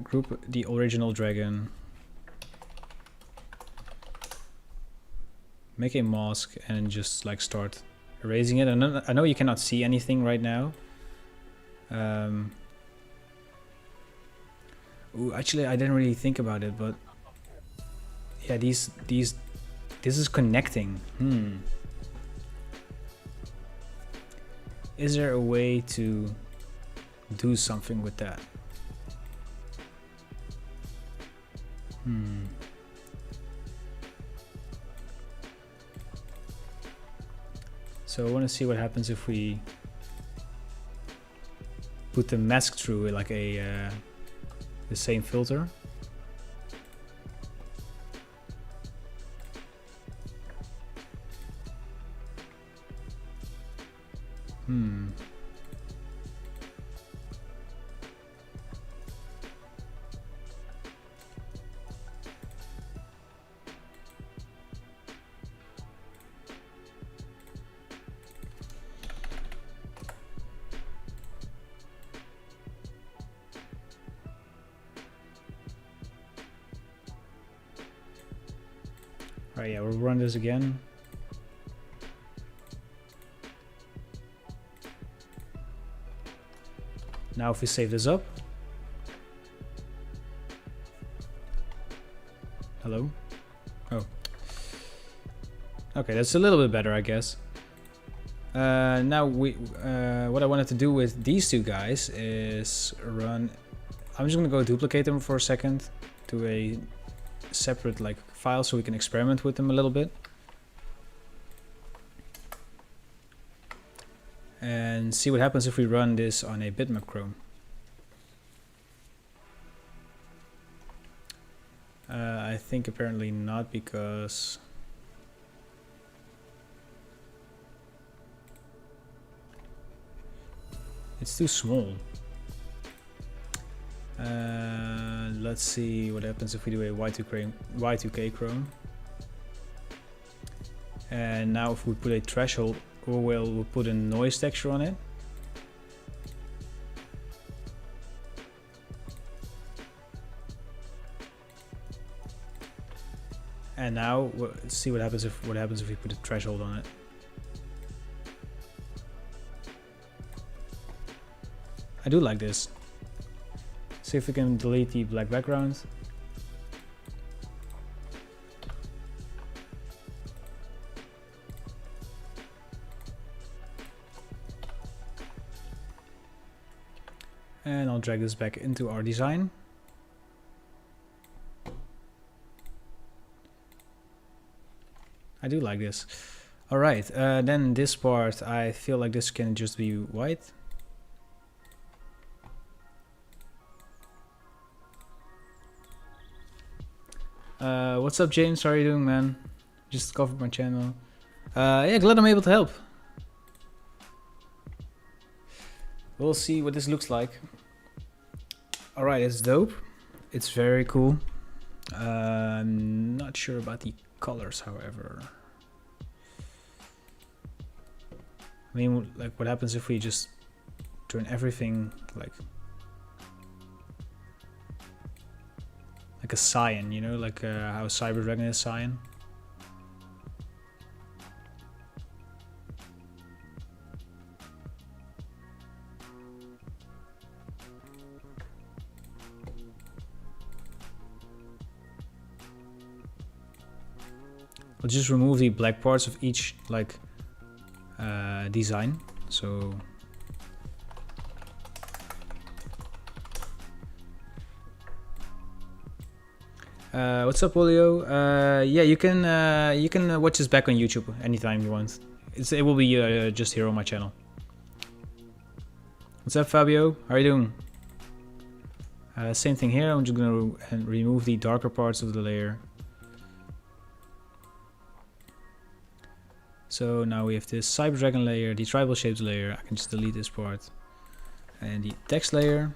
group the original dragon, make a mask, and just like start erasing it. And I know you cannot see anything right now. Ooh, actually, I didn't really think about it, but yeah, this is connecting. Is there a way to do something with that? So I want to see what happens if we put the mask through like a the same filter. Alright, yeah, we'll run this again. Now if we save this up. Hello? Oh. Okay, that's a little bit better, I guess. Now what I wanted to do with these two guys is run. I'm just gonna go duplicate them for a second to a separate like file so we can experiment with them a little bit. And see what happens if we run this on a bitmap Chrome. I think apparently not, because it's too small. Let's see what happens if we do a Y2K Chrome. And now if we put a threshold, or we'll put a noise texture on it. And now let's see what happens if we put a threshold on it. I do like this. See if we can delete the black background. And I'll drag this back into our design. I do like this. All right, then this part, I feel like this can just be white. What's up, James? How are you doing, man? Just discovered my channel. Yeah, glad I'm able to help. We'll see what this looks like. All right, it's dope. It's very cool. I'm not sure about the colors, however. I mean, like, what happens if we just turn everything like a cyan, you know, like how Cyber Dragon is cyan. I'll just remove the black parts of each like design. So what's up, Wolio? Yeah, you can watch this back on YouTube anytime you want. It will be just here on my channel. What's up, Fabio? How are you doing? Same thing here. I'm just gonna remove the darker parts of the layer. So now we have this Cyber Dragon layer, the tribal shapes layer. I can just delete this part, and the text layer,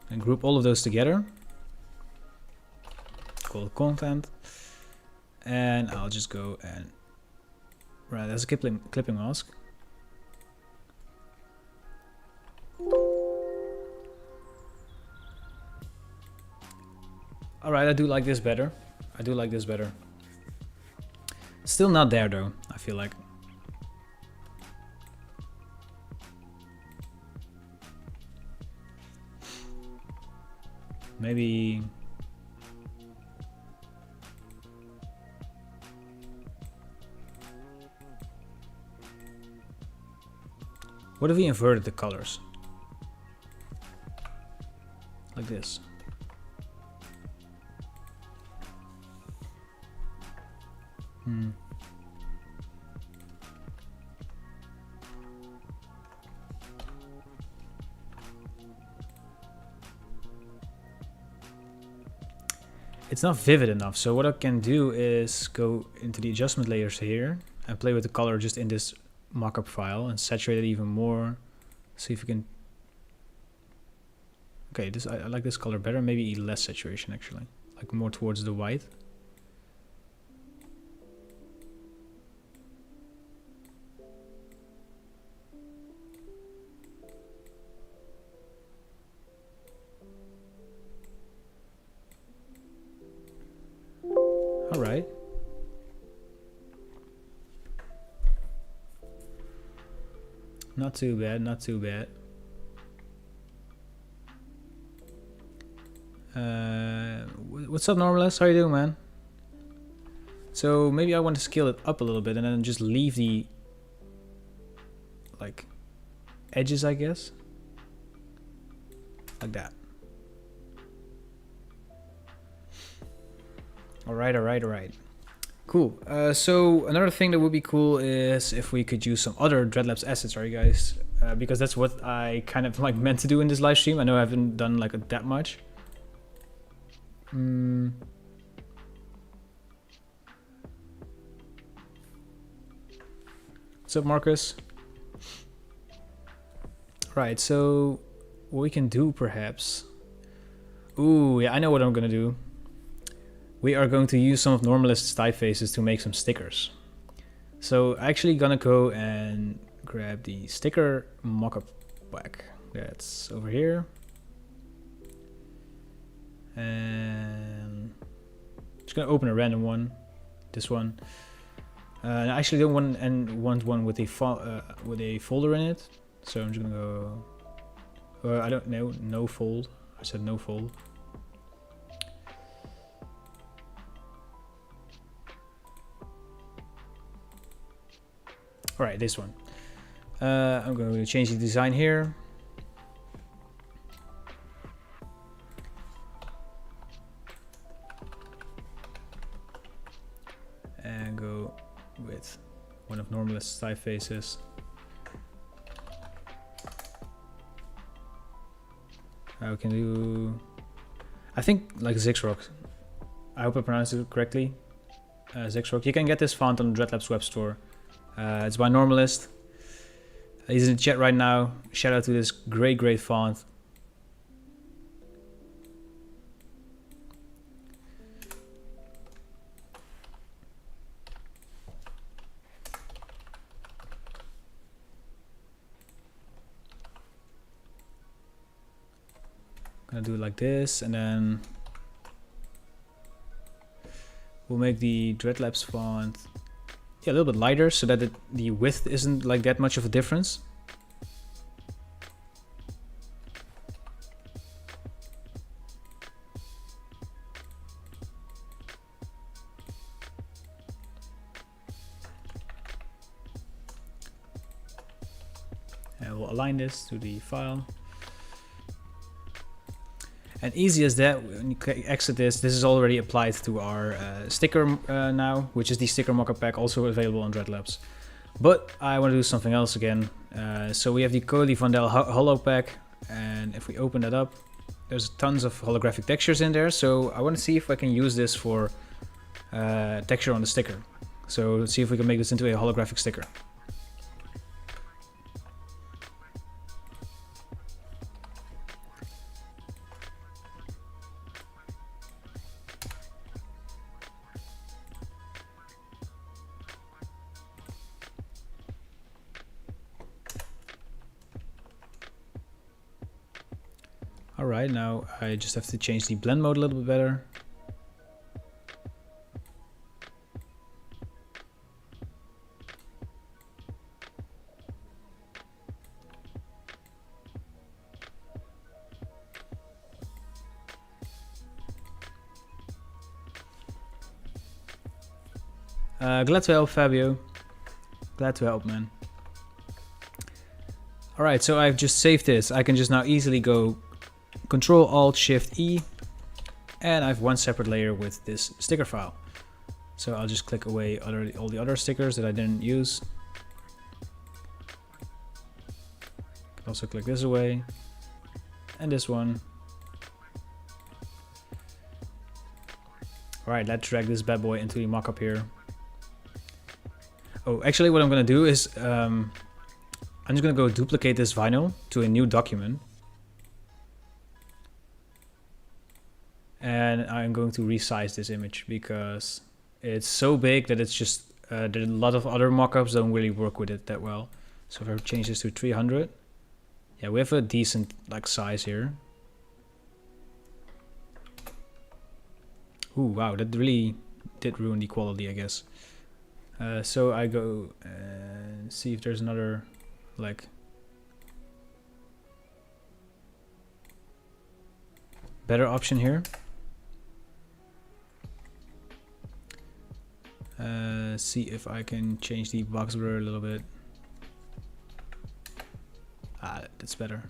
and group all of those together. Call it content, and I'll just go and run it as a clipping mask. All right, I do like this better. I do like this better. Still not there though, I feel like. Maybe what if we inverted the colors? Like this. It's not vivid enough, so what I can do is go into the adjustment layers here and play with the color just in this mockup file and saturate it even more. See if we can. Okay, this I like this color better. Maybe less saturation actually, like more towards the white. All right. Not too bad, not too bad. What's up, Normalist? How you doing, man? So maybe I want to scale it up a little bit and then just leave the like edges, I guess, like that. All right. Cool. So another thing that would be cool is if we could use some other Dreadlabs assets, right, guys? Because that's what I kind of like meant to do in this live stream. I know I haven't done like that much. What's up, Marcus? Right. So what we can do, perhaps. Ooh, yeah, I know what I'm gonna do. We are going to use some of Normalist's typefaces to make some stickers. So actually gonna go and grab the sticker mockup pack that's over here. And just gonna open a random one, this one. I actually don't want one with a folder in it. So I'm just gonna go, I don't know, no fold. I said no fold. All right, this one. I'm going to change the design here. And go with one of Normalist's typefaces. We can do, I think, like Zixrock. I hope I pronounced it correctly. Zixrock. You can get this font on the Dreadlabs web store. It's by Normalist. He's in the chat right now. Shout out to this great font. Gonna do it like this, and then we'll make the Dreadlabs font a little bit lighter so that the width isn't like that much of a difference. And we'll align this to the file. And easy as that, when you exit this is already applied to our sticker now, which is the sticker mockup pack, also available on Dreadlabs. But I want to do something else again. So we have the Cody Vandal holo pack, and if we open that up, there's tons of holographic textures in there. So I want to see if I can use this for texture on the sticker. So let's see if we can make this into a holographic sticker. Alright, now I just have to change the blend mode a little bit better. Glad to help, Fabio. Glad to help, man. Alright, so I've just saved this. I can just now easily go Control Alt Shift E, and I have one separate layer with this sticker file. So I'll just click away all the other stickers that I didn't use. Also click this away, and this one. Alright, let's drag this bad boy into the mockup here. Oh, actually what I'm gonna do is I'm just gonna go duplicate this vinyl to a new document. And I'm going to resize this image because it's so big that it's just a lot of other mockups don't really work with it that well. So if I change this to 300, yeah, we have a decent like size here. Ooh, wow, that really did ruin the quality, I guess. So I go and see if there's another like better option here. See if I can change the box blur a little bit. That's better.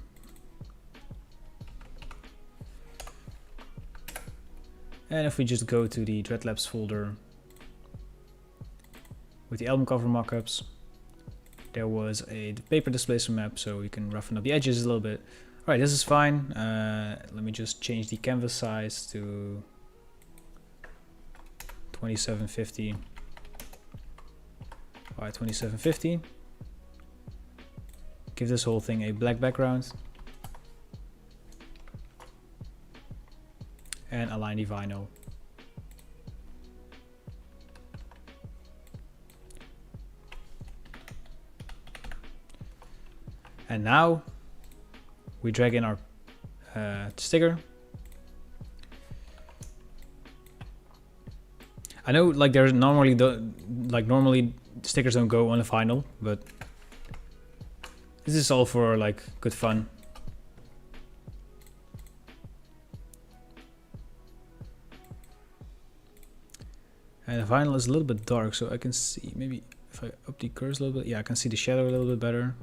And if we just go to the Dreadlabs folder with the album cover mockups, there was a paper displacement map, so we can roughen up the edges a little bit. Alright, this is fine. Let me just change the canvas size to 2750 by 2750. Give this whole thing a black background. And align the vinyl. And now we drag in our sticker. I know, like, there's normally normally stickers don't go on a vinyl, but this is all for like good fun. And the vinyl is a little bit dark, so I can see, maybe if I up the curves a little bit, yeah, I can see the shadow a little bit better.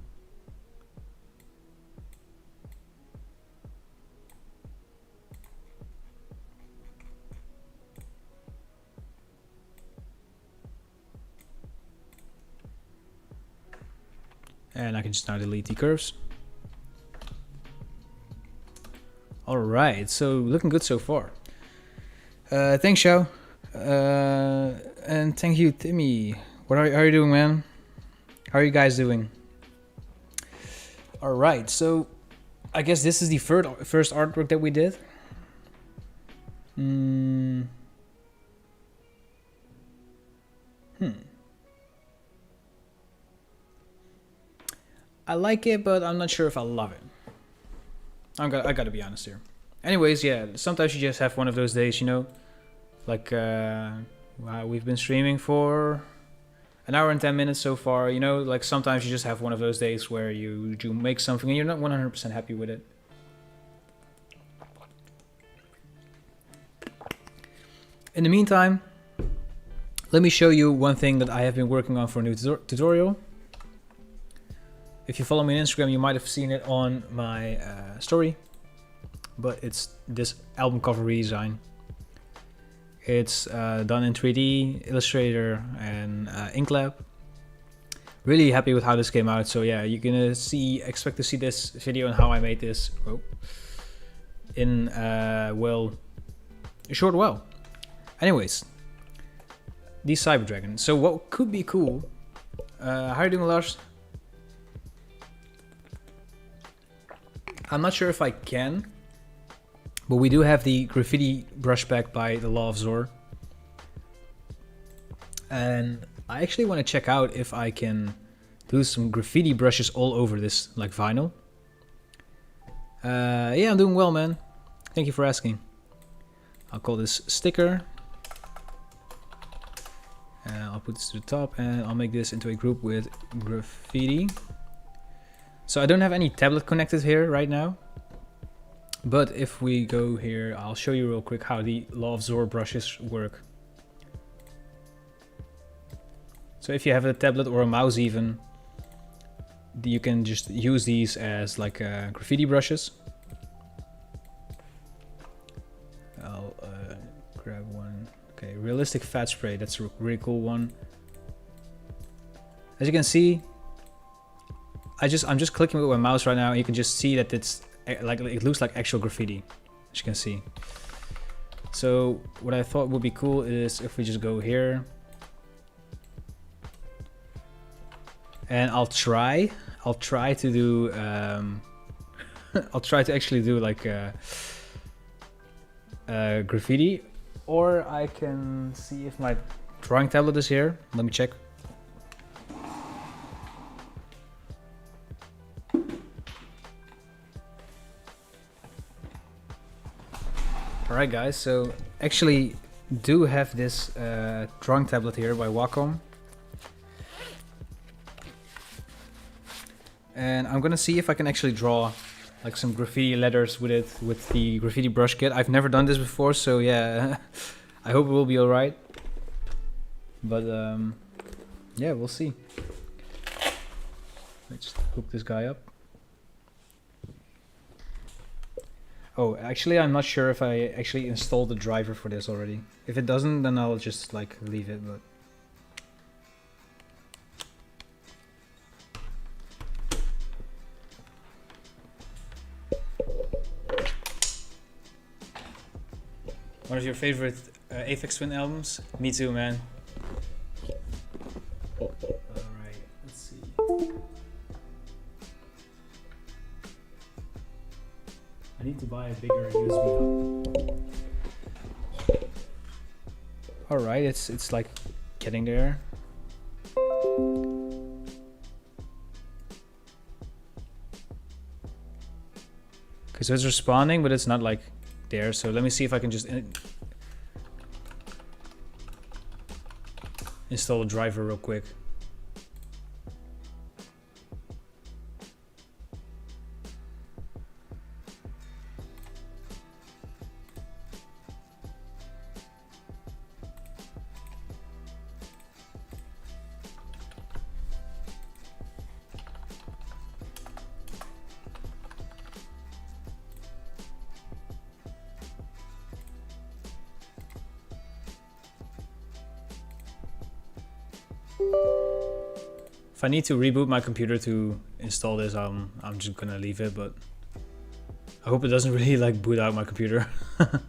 And I can just now delete the curves. Alright, so looking good so far. Thanks, Xiao. And thank you, Timmy. How are you doing, man? How are you guys doing? Alright, so I guess this is the first artwork that we did. I like it, but I'm not sure if I love it. I gotta be honest here. Anyways, yeah, sometimes you just have one of those days, you know? Like, wow, we've been streaming for an hour and 10 minutes so far, you know? Like, sometimes you just have one of those days where you make something and you're not 100% happy with it. In the meantime, let me show you one thing that I have been working on for a new tutorial. If you follow me on Instagram, you might have seen it on my story, but it's this album cover redesign. It's done in 3D, Illustrator, and Inklab. Really happy with how this came out. So yeah, you're gonna expect to see this video on how I made this in well, a short while. Anyways, the Cyber Dragon. So what could be cool? How are you doing, Lars? I'm not sure if I can, but we do have the graffiti brush back by the Law of Zor. And I actually want to check out if I can do some graffiti brushes all over this, like vinyl. Yeah, I'm doing well, man. Thank you for asking. I'll call this sticker. And I'll put this to the top and I'll make this into a group with graffiti. So I don't have any tablet connected here right now, but if we go here, I'll show you real quick how the Law of Zor brushes work. So if you have a tablet or a mouse even, you can just use these as like graffiti brushes. I'll grab one. Okay, realistic fat spray, that's a really cool one. As you can see, I'm just clicking with my mouse right now, and you can just see that it's like, it looks like actual graffiti, as you can see. So what I thought would be cool is if we just go here, and I'll try to do I'll try to actually do like graffiti, or I can see if my drawing tablet is here. Let me check. Alright guys, so actually do have this drawing tablet here by Wacom. And I'm gonna see if I can actually draw like some graffiti letters with it, with the graffiti brush kit. I've never done this before, so yeah, I hope it will be alright. But yeah, we'll see. Let's hook this guy up. Oh, actually, I'm not sure if I actually installed the driver for this already. If it doesn't, then I'll just like leave it, but... One of your favorite Aphex Twin albums? Me too, man. Alright, let's see. I need to buy a bigger USB hub. Alright, it's like getting there. Okay, so it's responding, but it's not like there. So let me see if I can just install a driver real quick. If I need to reboot my computer to install this, I'm just gonna leave it, but I hope it doesn't really like boot out my computer. That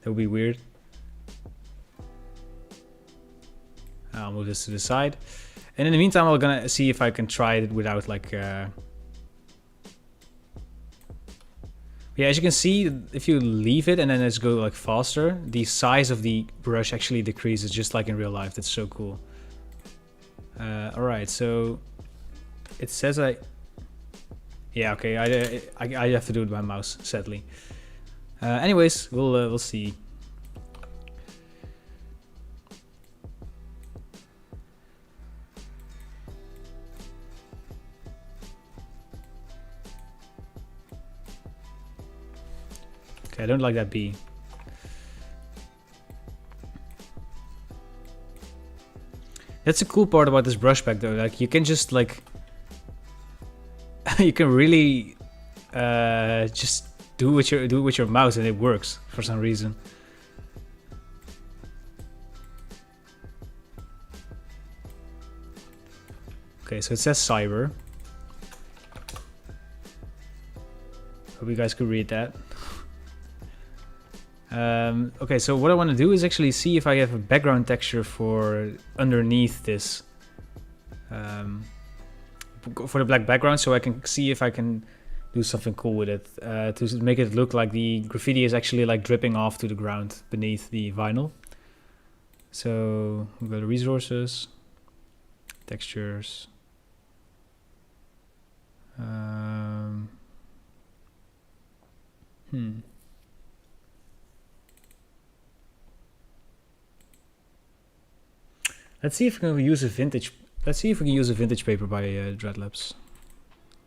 would be weird. I'll move this to the side. And in the meantime, I'm gonna see if I can try it without like... Yeah, as you can see, if you leave it and then it's go like faster, the size of the brush actually decreases just like in real life. That's so cool. Alright, so it says yeah, okay, I have to do it by mouse, sadly. Anyways, we'll see. Okay, I don't like that B. That's a cool part about this brush pack though, like you can just like you can really just do with your mouse and it works for some reason. Okay, so it says cyber. Hope you guys could read that. Okay, so what I want to do is actually see if I have a background texture for underneath this, for the black background, so I can see if I can do something cool with it, to make it look like the graffiti is actually like dripping off to the ground beneath the vinyl. So we go to resources, textures. Let's see if we can use a vintage. Let's see if we can use a vintage paper by Dreadlabs,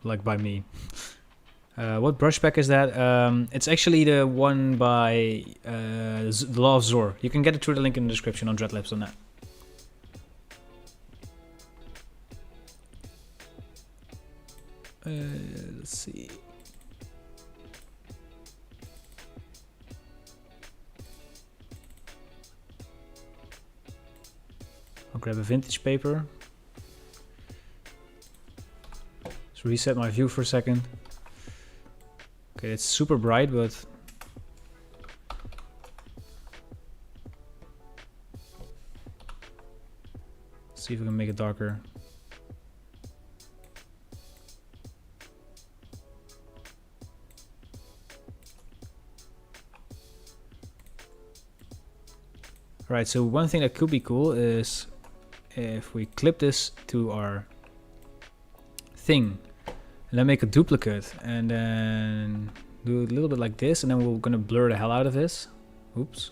like by me. What brush pack is that? It's actually the one by the Law of Zor. You can get it through the link in the description on Dreadlabs on that. Let's see. I'll grab a vintage paper. Let's reset my view for a second. Okay, it's super bright, but see if we can make it darker. Alright, so one thing that could be cool is if we clip this to our thing and then make a duplicate and then do a little bit like this, and then we're gonna blur the hell out of this. Oops.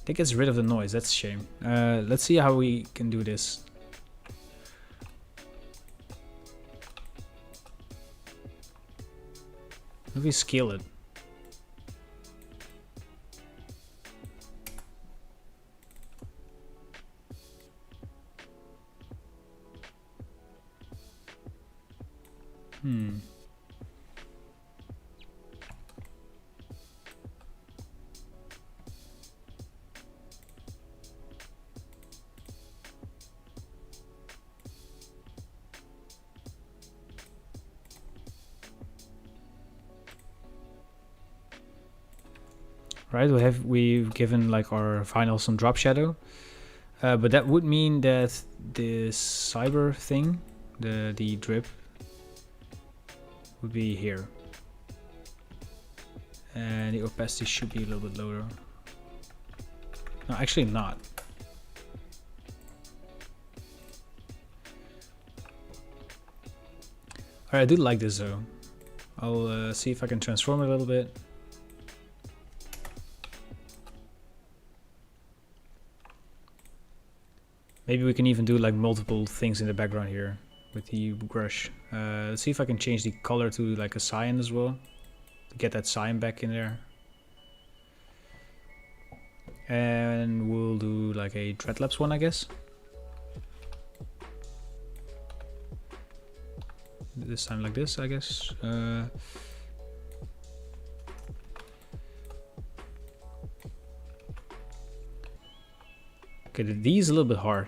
That gets rid of the noise, that's a shame. Let's see how we can do this. Maybe scale it. Right, we've given like our final some drop shadow, but that would mean that this cyber thing, the drip, would be here, and the opacity should be a little bit lower. No, actually not. Alright, I do like this though. I'll see if I can transform it a little bit. Maybe we can even do like multiple things in the background here with the brush. Let's see if I can change the color to like a cyan as well, to get that cyan back in there. And we'll do like a Dreadlabs one, I guess. This time like this, I guess. Okay, the D is a little bit hard.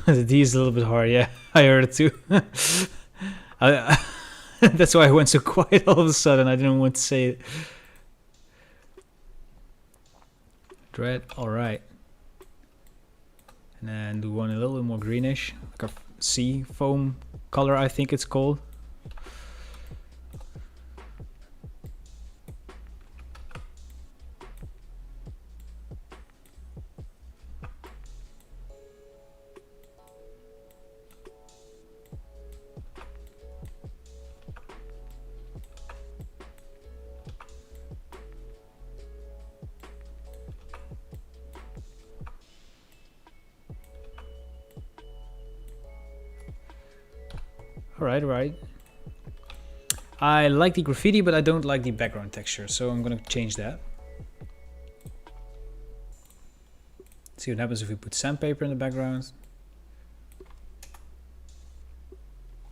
The D is a little bit hard, yeah. I heard it too. That's why I went so quiet all of a sudden. I didn't want to say it. Dread, alright. And then do one a little bit more greenish, like a sea foam color, I think it's called. Alright. I like the graffiti, but I don't like the background texture, so I'm gonna change that. See what happens if we put sandpaper in the background.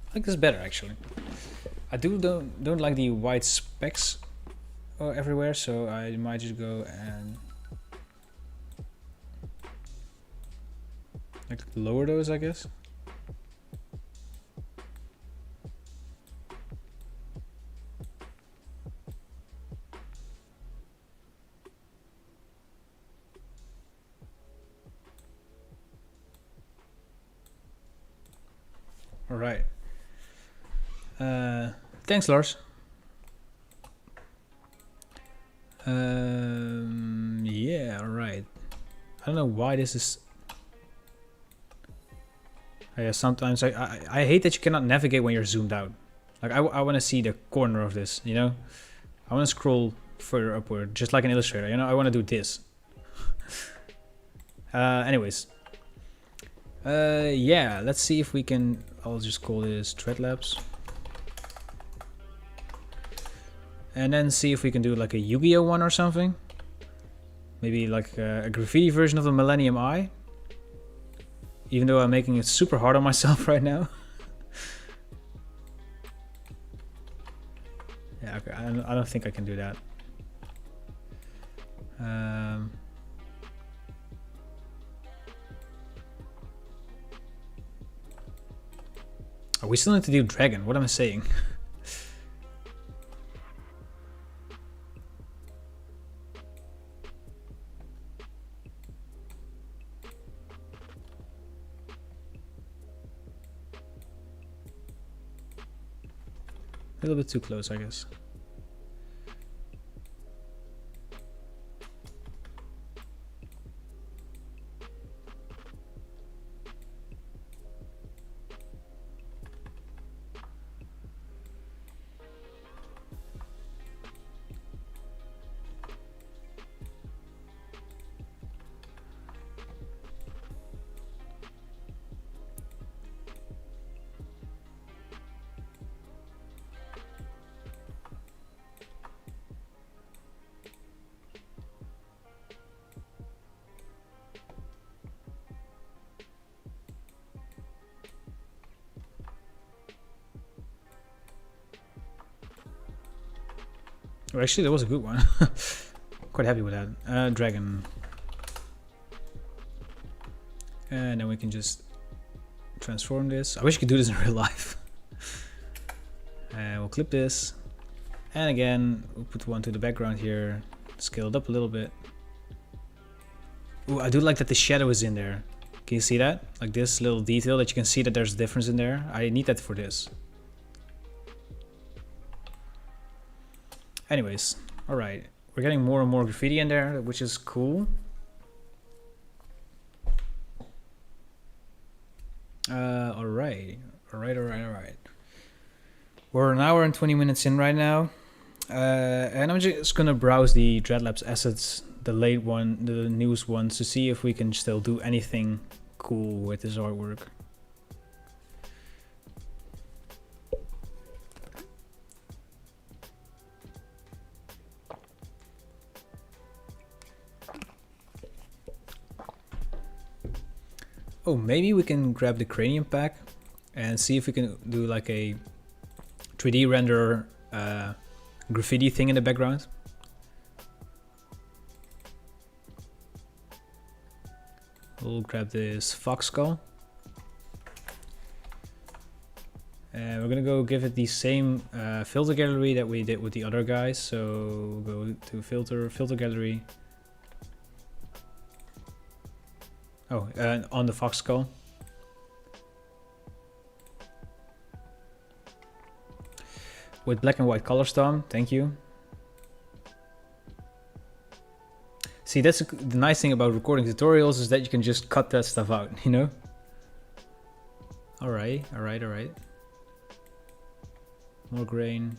I like this better, actually. I don't like the white specks everywhere, so I might just go and like lower those, I guess. All right. Thanks, Lars. Yeah, all right. I don't know why this is. Yeah, sometimes I hate that you cannot navigate when you're zoomed out. Like I want to see the corner of this, you know. I want to scroll further upward, just like an Illustrator. You know, I want to do this. Anyways. Yeah, let's see if we can. I'll just call this Dreadlabs. And then see if we can do like a Yu-Gi-Oh one or something. Maybe like a graffiti version of the Millennium Eye. Even though I'm making it super hard on myself right now. Yeah, okay, I don't think I can do that. Oh, we still need to do dragon. What am I saying? A little bit too close, I guess. Oh, actually, that was a good one. Quite happy with that. Dragon. And then we can just transform this. I wish you could do this in real life. And we'll clip this. And again, we'll put one to the background here. Scale it up a little bit. Ooh, I do like that the shadow is in there. Can you see that? Like this little detail that you can see that there's a difference in there. I need that for this. Anyways, alright. We're getting more and more graffiti in there, which is cool. Alright. We're an hour and 20 minutes in right now. And I'm just gonna browse the Dreadlabs assets, the newest ones, to see if we can still do anything cool with this artwork. Oh, maybe we can grab the cranium pack and see if we can do like a 3D render graffiti thing in the background. We'll grab this fox skull. And we're gonna go give it the same filter gallery that we did with the other guys. So we'll go to filter gallery. Oh, and on the fox skull. With black and white color stom, thank you. See, that's the nice thing about recording tutorials, is that you can just cut that stuff out, you know? Alright. More grain.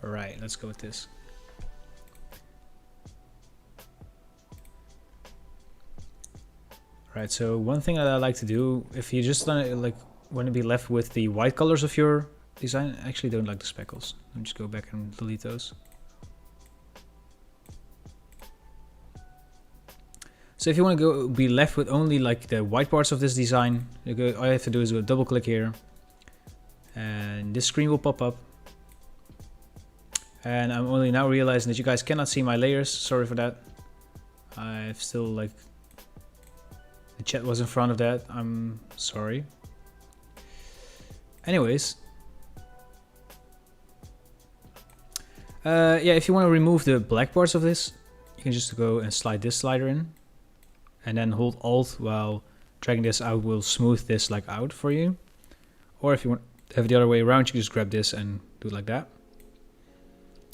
Alright, let's go with this. Alright, so one thing that I like to do, if you just want to be left with the white colors of your design, I actually don't like the speckles. Let me just go back and delete those. So if you want to be left with only like the white parts of this design, all you have to do is go double click here, and this screen will pop up. And I'm only now realizing that you guys cannot see my layers. Sorry for that. I've still like, the chat was in front of that. I'm sorry. Anyways. Yeah, if you want to remove the black parts of this, you can just go and slide this slider in. And then hold Alt while dragging this out will smooth this like out for you. Or if you want to have it the other way around, you can just grab this and do it like that.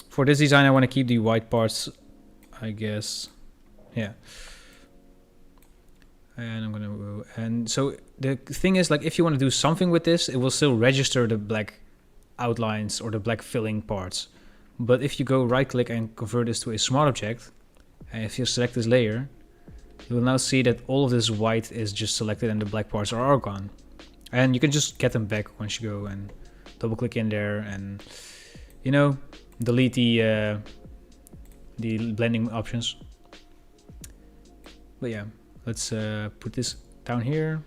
For this design, I want to keep the white parts, I guess. Yeah. And I'm gonna, and so the thing is, like, if you want to do something with this, it will still register the black outlines or the black filling parts. But if you go right click and convert this to a smart object, and if you select this layer, you will now see that all of this white is just selected and the black parts are all gone. And you can just get them back once you go and double click in there and, you know, delete the blending options. But yeah, let's put this down here.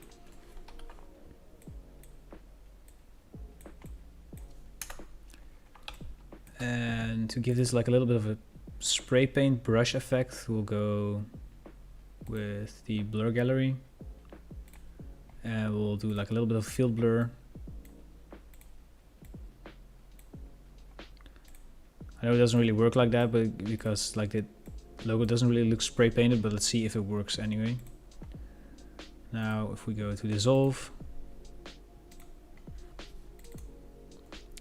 And to give this like a little bit of a spray paint brush effect, we'll go with the blur gallery. And we'll do like a little bit of field blur. I know it doesn't really work like that, but because like the logo doesn't really look spray painted, but let's see if it works anyway. Now if we go to dissolve,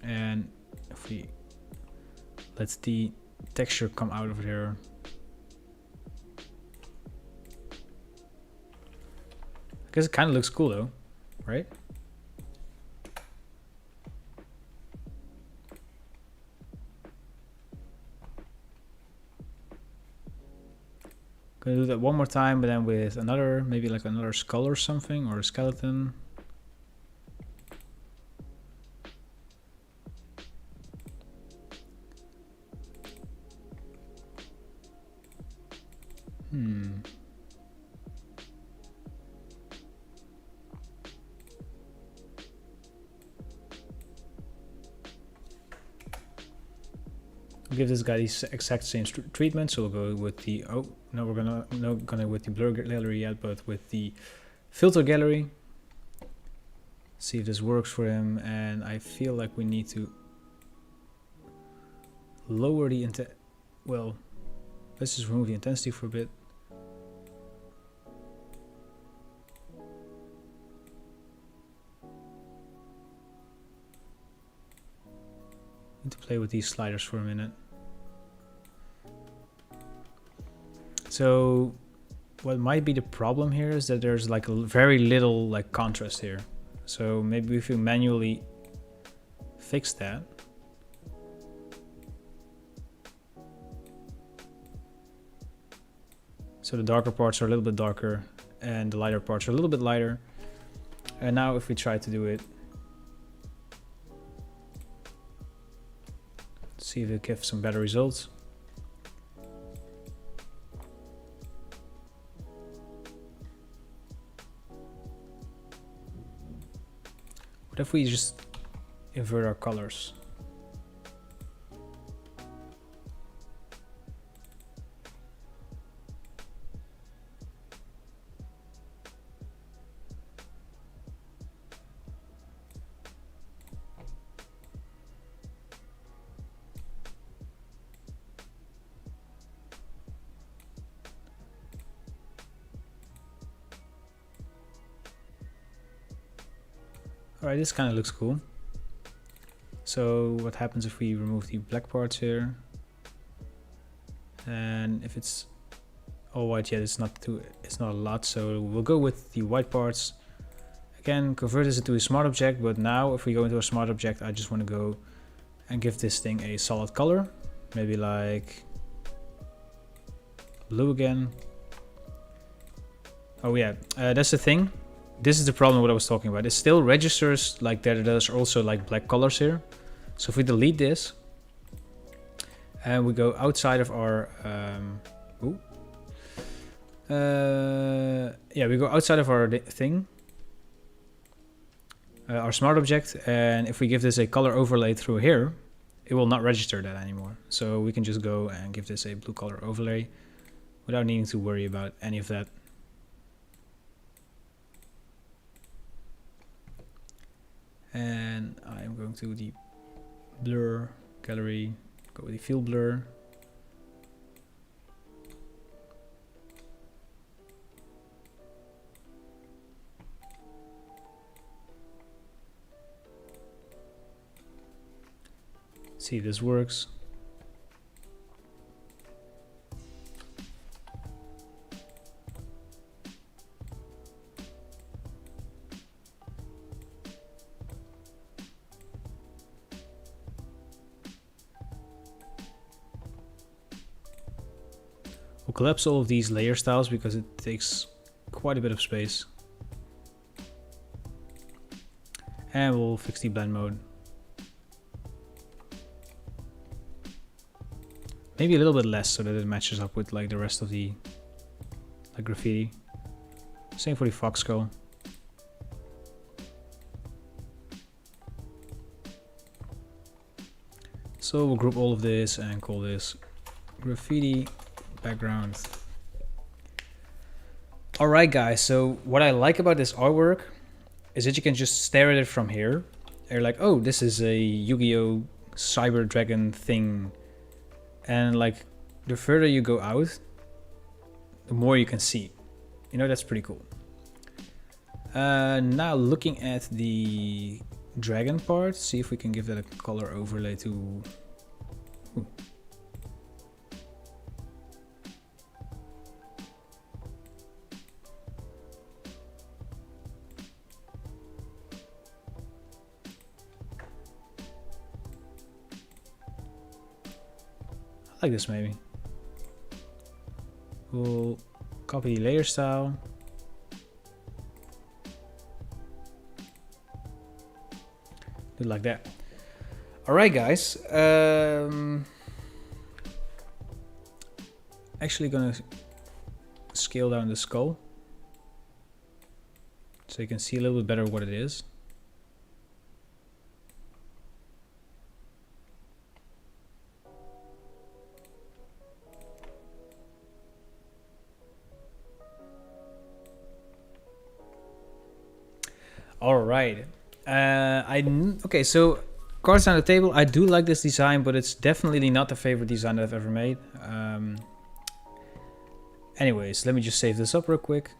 and if we let the texture come out of there, I guess it kind of looks cool though, right? Gonna do that one more time, but then with another, maybe like another skull or something, or a skeleton. Give this guy the exact same treatment, so we'll go with the we're gonna with the blur gallery yet, but with the filter gallery. See if this works for him, and I feel like we need to lower the well, let's just remove the intensity for a bit. Need to play with these sliders for a minute. So what might be the problem here is that there's like a very little like contrast here. So maybe if you manually fix that. So the darker parts are a little bit darker and the lighter parts are a little bit lighter. And now if we try to do it, see if it gives some better results. What if we just invert our colors? Alright, this kind of looks cool. So what happens if we remove the black parts here? And if it's all white, yeah, it's not a lot. So we'll go with the white parts. Again, convert this into a smart object, but now if we go into a smart object, I just want to go and give this thing a solid color. Maybe like blue again. Oh yeah, that's the thing. This is the problem what I was talking about. It still registers like there's also like black colors here. So if we delete this and we go outside of our yeah, we go outside of our thing, our smart object, and if we give this a color overlay through here, it will not register that anymore. So we can just go and give this a blue color overlay without needing to worry about any of that. And I'm going to the blur gallery, go with the field blur. See if this works. We'll collapse all of these layer styles because it takes quite a bit of space. And we'll fix the blend mode. Maybe a little bit less so that it matches up with like the rest of the like graffiti. Same for the fox skull. So we'll group all of this and call this graffiti background. Alright guys, so what I like about this artwork is that you can just stare at it from here. And you're like, oh, this is a Yu-Gi-Oh! Cyber Dragon thing. And like, the further you go out, the more you can see. You know, that's pretty cool. Now looking at the dragon part, see if we can give that a color overlay to... Ooh. Like this maybe. We'll Copy layer style. Do it like that. All right, guys. Actually gonna scale down the skull so you can see a little bit better what it is. All right. Okay, so cards on the table. I do like this design, but it's definitely not the favorite design that I've ever made. Anyways, let me just save this up real quick.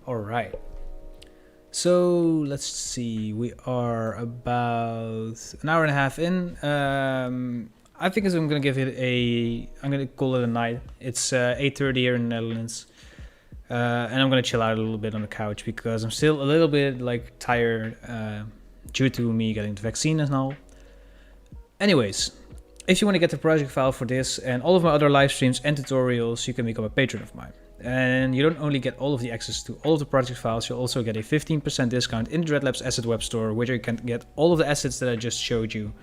All right. So let's see. We are about an hour and a half in. I think I'm gonna give it a. I'm gonna call it a night. It's 8:30 here in the Netherlands, and I'm gonna chill out a little bit on the couch because I'm still a little bit like tired due to me getting the vaccine and all. Anyways, if you want to get the project file for this and all of my other live streams and tutorials, you can become a patron of mine. And you don't only get all of the access to all of the project files, you'll also get a 15% discount in the Dreadlabs Asset Web Store, where you can get all of the assets that I just showed you,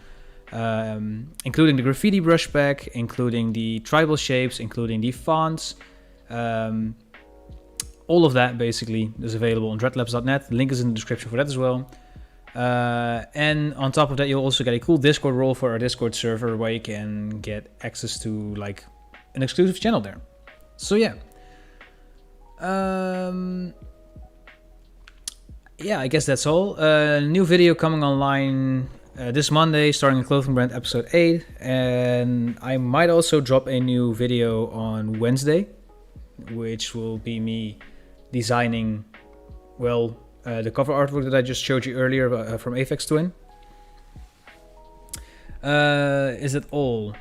including the graffiti brush pack, including the tribal shapes, including the fonts. All of that basically is available on dreadlabs.net. The link is in the description for that as well. And on top of that, you'll also get a cool Discord role for our Discord server where you can get access to like an exclusive channel there. So yeah. Yeah, I guess that's all. New video coming online this Monday, starting a clothing brand episode 8, and I might also drop a new video on Wednesday, which will be me designing, well, the cover artwork that I just showed you earlier from Aphex Twin. Is it all?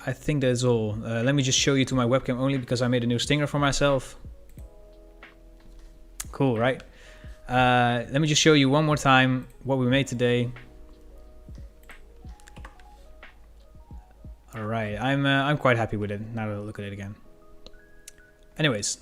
I think that's all. Let me just show you to my webcam only because I made a new stinger for myself. Cool, right? Let me just show you one more time what we made today. All right, I'm quite happy with it now that I look at it again. Anyways,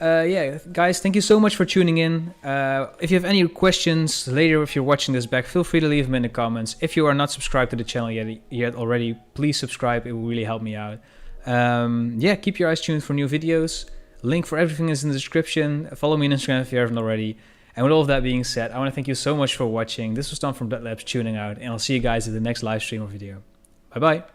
yeah, guys, thank you so much for tuning in. If you have any questions later, if you're watching this back, feel free to leave them in the comments. If you are not subscribed to the channel yet already, please subscribe. It will really help me out. Yeah, keep your eyes tuned for new videos. Link for everything is in the description. Follow me on Instagram if you haven't already. And with all of that being said, I want to thank you so much for watching. This was Tom from Dreadlabs tuning out, and I'll see you guys in the next live stream or video. Bye bye.